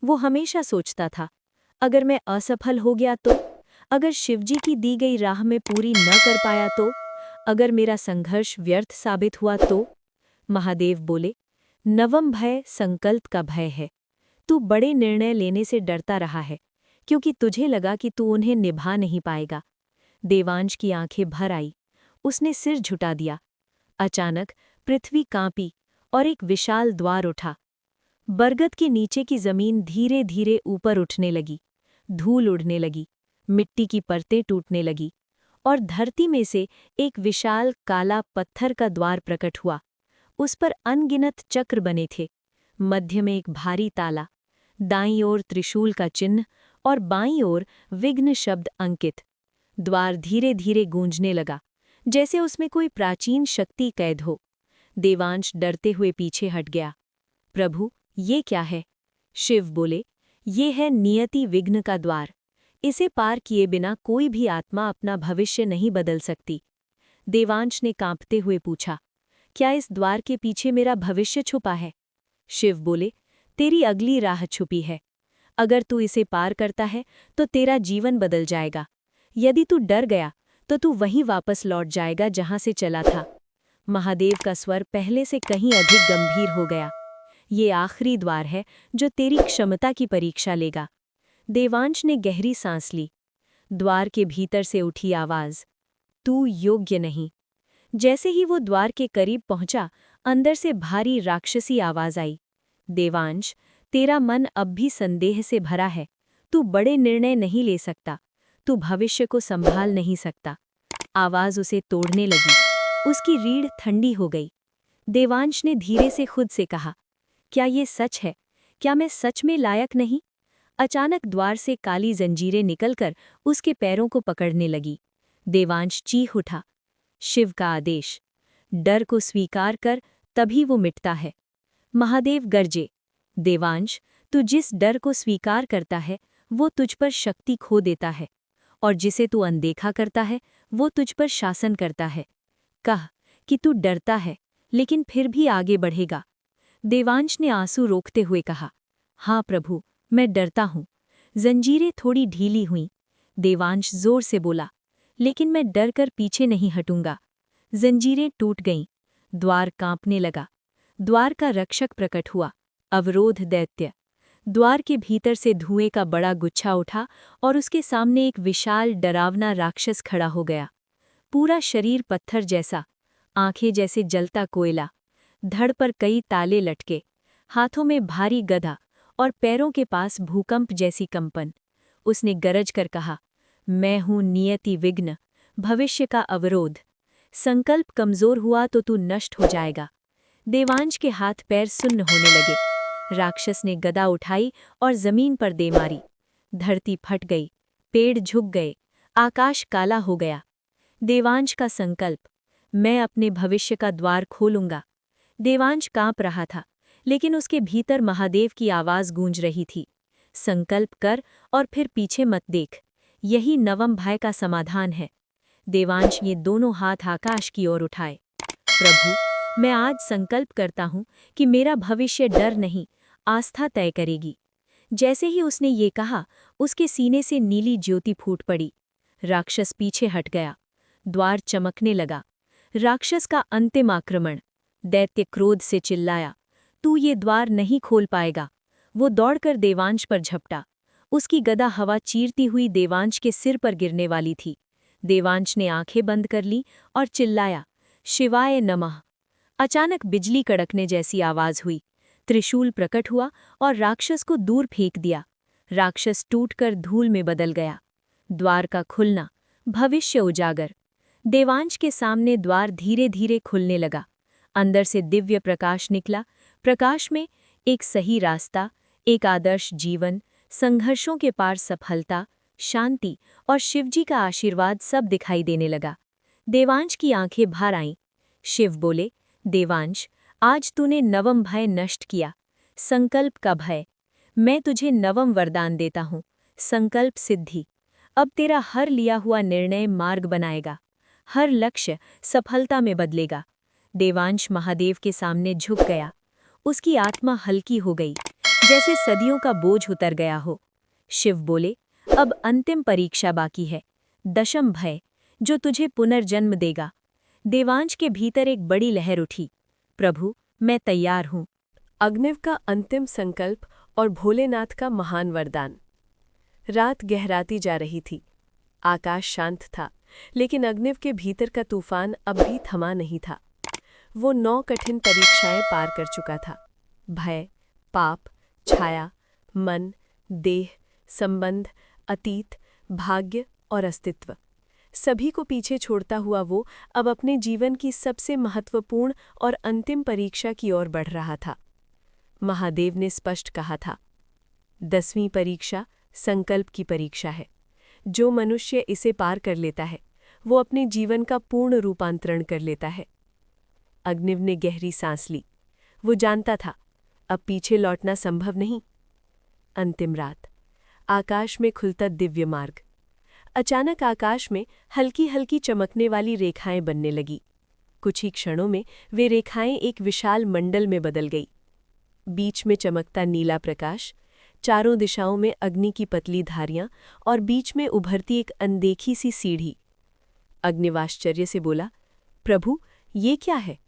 वो हमेशा सोचता था, अगर मैं असफल हो गया तो, अगर शिवजी की दी गई राह में पूरी न कर पाया तो, अगर मेरा संघर्ष व्यर्थ साबित हुआ तो। महादेव बोले, नवम भय संकल्प का भय है। तू बड़े निर्णय लेने से डरता रहा है, क्योंकि तुझे लगा कि तू उन्हें निभा नहीं पाएगा। देवांश की आंखें भर आई, उसने सिर झुटा दिया। अचानक पृथ्वी कांपी और एक विशाल द्वार उठा। बरगद के नीचे की जमीन धीरे धीरे ऊपर उठने लगी, धूल उड़ने लगी, मिट्टी की परतें टूटने लगी, और धरती में से एक विशाल काला पत्थर का द्वार प्रकट हुआ। उस पर अनगिनत चक्र बने थे, मध्य में एक भारी ताला, दाईं ओर त्रिशूल का चिन्ह और बाईं ओर विघ्न शब्द अंकित। द्वार धीरे धीरे गूंजने लगा, जैसे उसमें कोई प्राचीन शक्ति कैद हो। देवांश डरते हुए पीछे हट गया। प्रभु, ये क्या है? शिव बोले, ये है नियति विघ्न का द्वार। इसे पार किए बिना कोई भी आत्मा अपना भविष्य नहीं बदल सकती। देवांश ने कांपते हुए पूछा, क्या इस द्वार के पीछे मेरा भविष्य छुपा है? शिव बोले, तेरी अगली राह छुपी है। अगर तू इसे पार करता है तो तेरा जीवन बदल जाएगा। यदि तू डर गया तो तू वहीं वापस लौट जाएगा जहां से चला था। महादेव का स्वर पहले से कहीं अधिक गंभीर हो गया। ये आखिरी द्वार है जो तेरी क्षमता की परीक्षा लेगा। देवांश ने गहरी सांस ली। द्वार के भीतर से उठी आवाज, तू योग्य नहीं। जैसे ही वो द्वार के करीब पहुंचा, अंदर से भारी राक्षसी आवाज आई, देवांश, तेरा मन अब भी संदेह से भरा है। तू बड़े निर्णय नहीं ले सकता, तू भविष्य को संभाल नहीं सकता। आवाज उसे तोड़ने लगी, उसकी रीढ़ ठंडी हो गई। देवांश ने धीरे से खुद से कहा, क्या ये सच है? क्या मैं सच में लायक नहीं? अचानक द्वार से काली जंजीरें निकलकर उसके पैरों को पकड़ने लगी। देवांश चीख उठा, शिव का आदेश, डर को स्वीकार कर, तभी वो मिटता है। महादेव गरजे, देवांश, तू जिस डर को स्वीकार करता है वो तुझ पर शक्ति खो देता है, और जिसे तू अनदेखा करता है वो तुझ पर शासन करता है। कह कि तू डरता है, लेकिन फिर भी आगे बढ़ेगा। देवांश ने आंसू रोकते हुए कहा, हाँ प्रभु, मैं डरता हूँ। जंजीरें थोड़ी ढीली हुईं। देवांश जोर से बोला, लेकिन मैं डर कर पीछे नहीं हटूंगा। जंजीरें टूट गईं, द्वार कांपने लगा। द्वार का रक्षक प्रकट हुआ, अवरोध दैत्य। द्वार के भीतर से धुएं का बड़ा गुच्छा उठा और उसके सामने एक विशाल डरावना राक्षस खड़ा हो गया। पूरा शरीर पत्थर जैसा, आंखें जैसे जलता कोयला, धड़ पर कई ताले लटके, हाथों में भारी गदा और पैरों के पास भूकंप जैसी कंपन। उसने गरज कर कहा, मैं हूं नियति विघ्न, भविष्य का अवरोध। संकल्प कमजोर हुआ तो तू नष्ट हो जाएगा। देवांश के हाथ पैर सुन्न होने लगे। राक्षस ने गदा उठाई और जमीन पर दे मारी। धरती फट गई, पेड़ झुक गए, आकाश काला हो गया। देवांश का संकल्प, मैं अपने भविष्य का द्वार खोलूंगा। देवांश कांप रहा था, लेकिन उसके भीतर महादेव की आवाज गूंज रही थी, संकल्प कर और फिर पीछे मत देख। यही नवम भय का समाधान है। देवांश ये दोनों हाथ आकाश की ओर उठाए। प्रभु, मैं आज संकल्प करता हूं कि मेरा भविष्य डर नहीं, आस्था तय करेगी। जैसे ही उसने ये कहा, उसके सीने से नीली ज्योति फूट पड़ी। राक्षस पीछे हट गया। द्वार चमकने लगा। राक्षस का अंतिम आक्रमण। दैत्य क्रोध से चिल्लाया, तू ये द्वार नहीं खोल पाएगा। वो दौड़कर देवांश पर झपटा। उसकी गदा हवा चीरती हुई देवांश के सिर पर गिरने वाली थी। देवांश ने आंखें बंद कर ली और चिल्लाया, शिवाय नमः। अचानक बिजली कड़कने जैसी आवाज हुई। त्रिशूल प्रकट हुआ और राक्षस को दूर फेंक दिया। राक्षस टूटकर धूल में बदल गया। द्वार का खुलना, भविष्य उजागर। देवांश के सामने द्वार धीरे धीरे खुलने लगा। अंदर से दिव्य प्रकाश निकला। प्रकाश में एक सही रास्ता, एक आदर्श जीवन, संघर्षों के पार सफलता, शांति और शिवजी का आशीर्वाद सब दिखाई देने लगा। देवांश की आंखें भर आईं। शिव बोले, देवांश, आज तूने नवम भय नष्ट किया, संकल्प का भय। मैं तुझे नवम वरदान देता हूँ, संकल्प सिद्धि। अब तेरा हर लिया हुआ निर्णय मार्ग बनाएगा, हर लक्ष्य सफलता में बदलेगा। देवांश महादेव के सामने झुक गया। उसकी आत्मा हल्की हो गई, जैसे सदियों का बोझ उतर गया हो। शिव बोले, अब अंतिम परीक्षा बाकी है, दशम भय, जो तुझे पुनर्जन्म देगा। देवांश के भीतर एक बड़ी लहर उठी। प्रभु, मैं तैयार हूँ। अग्निव का अंतिम संकल्प और भोलेनाथ का महान वरदान। रात गहराती जा रही थी। आकाश शांत था, लेकिन अग्निव के भीतर का तूफान अब भी थमा नहीं था। वो 9 कठिन परीक्षाएं पार कर चुका था। भय, पाप, छाया, मन, देह, संबंध, अतीत, भाग्य और अस्तित्व, सभी को पीछे छोड़ता हुआ वो अब अपने जीवन की सबसे महत्वपूर्ण और अंतिम परीक्षा की ओर बढ़ रहा था। महादेव ने स्पष्ट कहा था, 10वीं परीक्षा संकल्प की परीक्षा है। जो मनुष्य इसे पार कर लेता है, वो अपने जीवन का पूर्ण रूपांतरण कर लेता है। अग्निव ने गहरी सांस ली। वो जानता था, अब पीछे लौटना संभव नहीं। अंतिम रात, आकाश में खुलता दिव्य मार्ग। अचानक आकाश में हल्की हल्की चमकने वाली रेखाएं बनने लगी। कुछ ही क्षणों में वे रेखाएं एक विशाल मंडल में बदल गई। बीच में चमकता नीला प्रकाश, चारों दिशाओं में अग्नि की पतली धारियां और बीच में उभरती एक अनदेखी सी सीढ़ी। अग्निव आश्चर्य से बोला, प्रभु, ये क्या है?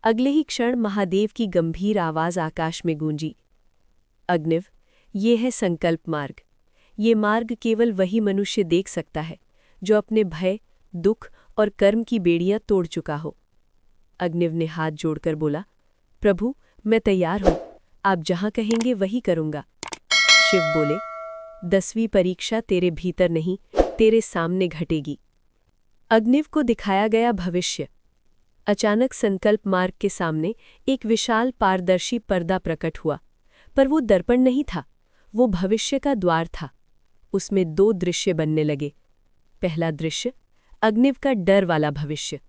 अगले ही क्षण महादेव की गंभीर आवाज आकाश में गूंजी, अग्निव, ये है संकल्प मार्ग। ये मार्ग केवल वही मनुष्य देख सकता है जो अपने भय, दुख और कर्म की बेड़ियां तोड़ चुका हो। अग्निव ने हाथ जोड़कर बोला, प्रभु, मैं तैयार हूं, आप जहां कहेंगे वही करूंगा। शिव बोले, 10वीं परीक्षा तेरे भीतर नहीं, तेरे सामने घटेगी। अग्निव को दिखाया गया भविष्य। अचानक संकल्प मार्ग के सामने एक विशाल पारदर्शी पर्दा प्रकट हुआ, पर वो दर्पण नहीं था, वो भविष्य का द्वार था। उसमें 2 दृश्य बनने लगे। पहला दृश्य, अग्निव का डर वाला भविष्य।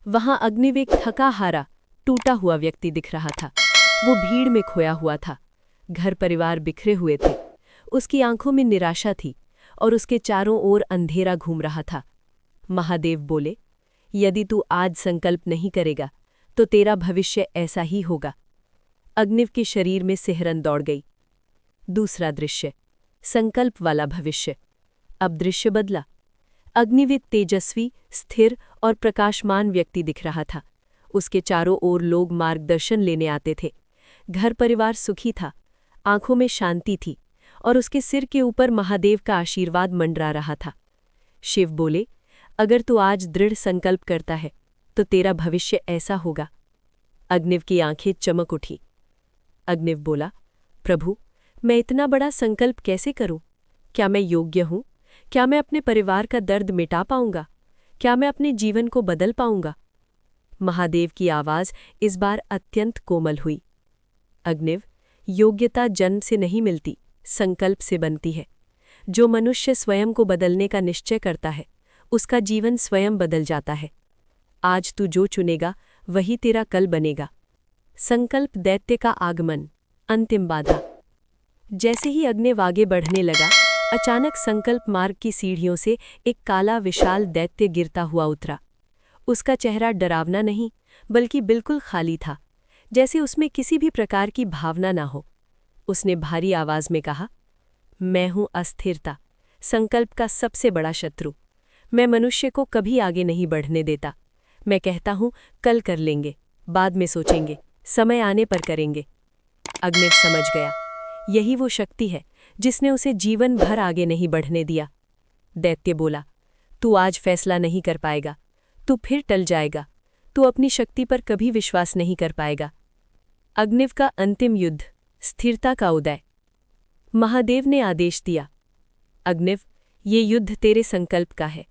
वहां अग्निव एक थका हारा, टूटा हुआ व्यक्ति दिख रहा था। वो भीड़ में खोया हुआ था, घर परिवार बिखरे हुए थे। उसकी आंखों में निराशा थी और उसके चारों ओर अंधेरा घूम रहा था। महादेव बोले, यदि तू आज संकल्प नहीं करेगा तो तेरा भविष्य ऐसा ही होगा। अग्निव के शरीर में सिहरन दौड़ गई। दूसरा दृश्य, संकल्प वाला भविष्य। अब दृश्य बदला। अग्निव एक तेजस्वी, स्थिर और प्रकाशमान व्यक्ति दिख रहा था। उसके चारों ओर लोग मार्गदर्शन लेने आते थे। घर परिवार सुखी था, आंखों में शांति थी और उसके सिर के ऊपर महादेव का आशीर्वाद मंडरा रहा था। शिव बोले, अगर तू आज दृढ़ संकल्प करता है तो तेरा भविष्य ऐसा होगा। अग्निव की आंखें चमक उठी। अग्निव बोला, प्रभु, मैं इतना बड़ा संकल्प कैसे करूं? क्या मैं योग्य हूं? क्या मैं अपने परिवार का दर्द मिटा पाऊंगा? क्या मैं अपने जीवन को बदल पाऊंगा? महादेव की आवाज इस बार अत्यंत कोमल हुई। अग्निव, योग्यता जन्म से नहीं मिलती, संकल्प से बनती है। जो मनुष्य स्वयं को बदलने का निश्चय करता है, उसका जीवन स्वयं बदल जाता है। आज तू जो चुनेगा वही तेरा कल बनेगा। संकल्प दैत्य का आगमन, अंतिम बाधा। जैसे ही अग्निव आगे बढ़ने लगा, अचानक संकल्प मार्ग की सीढ़ियों से एक काला विशाल दैत्य गिरता हुआ उतरा। उसका चेहरा डरावना नहीं, बल्कि बिल्कुल खाली था, जैसे उसमें किसी भी प्रकार की भावना ना हो। उसने भारी आवाज में कहा, मैं हूं अस्थिरता, संकल्प का सबसे बड़ा शत्रु। मैं मनुष्य को कभी आगे नहीं बढ़ने देता। मैं कहता हूं, कल कर लेंगे, बाद में सोचेंगे, समय आने पर करेंगे। अग्निव समझ गया, यही वो शक्ति है जिसने उसे जीवन भर आगे नहीं बढ़ने दिया। दैत्य बोला, तू आज फैसला नहीं कर पाएगा, तू फिर टल जाएगा, तू अपनी शक्ति पर कभी विश्वास नहीं कर पाएगा। अग्निव का अंतिम युद्ध, स्थिरता का उदय। महादेव ने आदेश दिया, अग्निव, ये युद्ध तेरे संकल्प का है।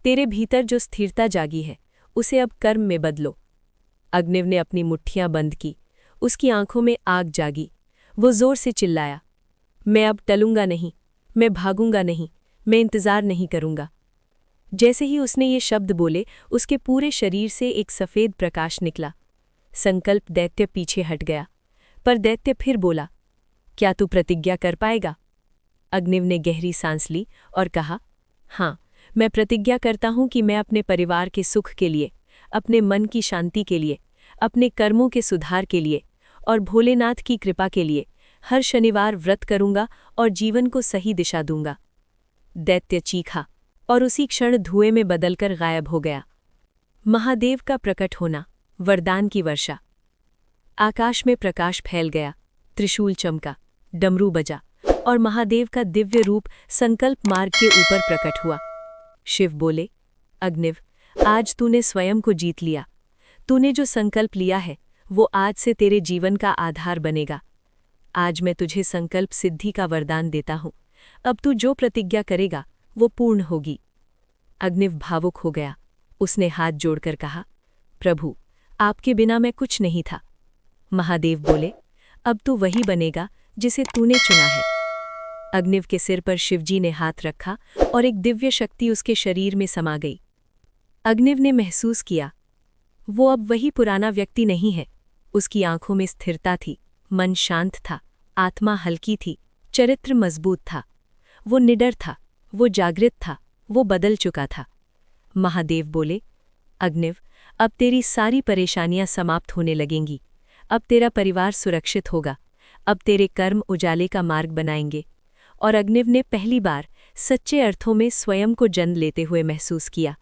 तेरे भीतर जो स्थिरता जागी है, उसे अब कर्म में बदलो। अग्निव ने अपनी मुट्ठियां बंद की, उसकी आंखों में आग जागी। वो जोर से चिल्लाया, मैं अब टलूंगा नहीं, मैं भागूंगा नहीं, मैं इंतजार नहीं करूंगा। जैसे ही उसने ये शब्द बोले, उसके पूरे शरीर से एक सफ़ेद प्रकाश निकला। संकल्प दैत्य पीछे हट गया, पर दैत्य फिर बोला, क्या तू प्रतिज्ञा कर पाएगा? अग्निव ने गहरी सांस ली और कहा, हाँ, मैं प्रतिज्ञा करता हूं कि मैं अपने परिवार के सुख के लिए, अपने मन की शांति के लिए, अपने कर्मों के सुधार के लिए और भोलेनाथ की कृपा के लिए हर शनिवार व्रत करूंगा और जीवन को सही दिशा दूंगा। दैत्य चीखा और उसी क्षण धुएं में बदलकर गायब हो गया। महादेव का प्रकट होना, वरदान की वर्षा। आकाश में प्रकाश फैल गया, त्रिशूल चमका, डमरू बजा और महादेव का दिव्य रूप संकल्प मार्ग के ऊपर प्रकट हुआ। शिव बोले, अग्निव, आज तूने स्वयं को जीत लिया। तूने जो संकल्प लिया है वो आज से तेरे जीवन का आधार बनेगा। आज मैं तुझे संकल्प सिद्धि का वरदान देता हूं। अब तू जो प्रतिज्ञा करेगा वो पूर्ण होगी। अग्निव भावुक हो गया। उसने हाथ जोड़कर कहा, प्रभु, आपके बिना मैं कुछ नहीं था। महादेव बोले, अब तू वही बनेगा जिसे तूने चुना है। अग्निव के सिर पर शिवजी ने हाथ रखा और एक दिव्य शक्ति उसके शरीर में समा गई। अग्निव ने महसूस किया, वो अब वही पुराना व्यक्ति नहीं है। उसकी आंखों में स्थिरता थी, मन शांत था, आत्मा हल्की थी, चरित्र मजबूत था। वो निडर था, वो जागृत था, वो बदल चुका था। महादेव बोले, अग्निव, अब तेरी सारी परेशानियां समाप्त होने लगेंगी। अब तेरा परिवार सुरक्षित होगा। अब तेरे कर्म उजाले का मार्ग बनाएंगे। और अग्निव ने पहली बार सच्चे अर्थों में स्वयं को जन्म लेते हुए महसूस किया।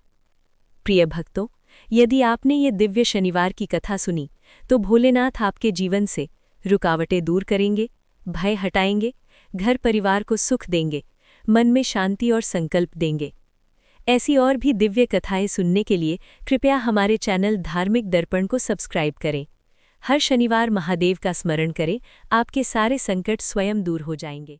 प्रिय भक्तों, यदि आपने ये दिव्य शनिवार की कथा सुनी तो भोलेनाथ आपके जीवन से रुकावटें दूर करेंगे, भय हटाएंगे, घर परिवार को सुख देंगे, मन में शांति और संकल्प देंगे। ऐसी और भी दिव्य कथाएं सुनने के लिए कृपया हमारे चैनल धार्मिक दर्पण को सब्सक्राइब करें। हर शनिवार महादेव का स्मरण करें, आपके सारे संकट स्वयं दूर हो जाएंगे।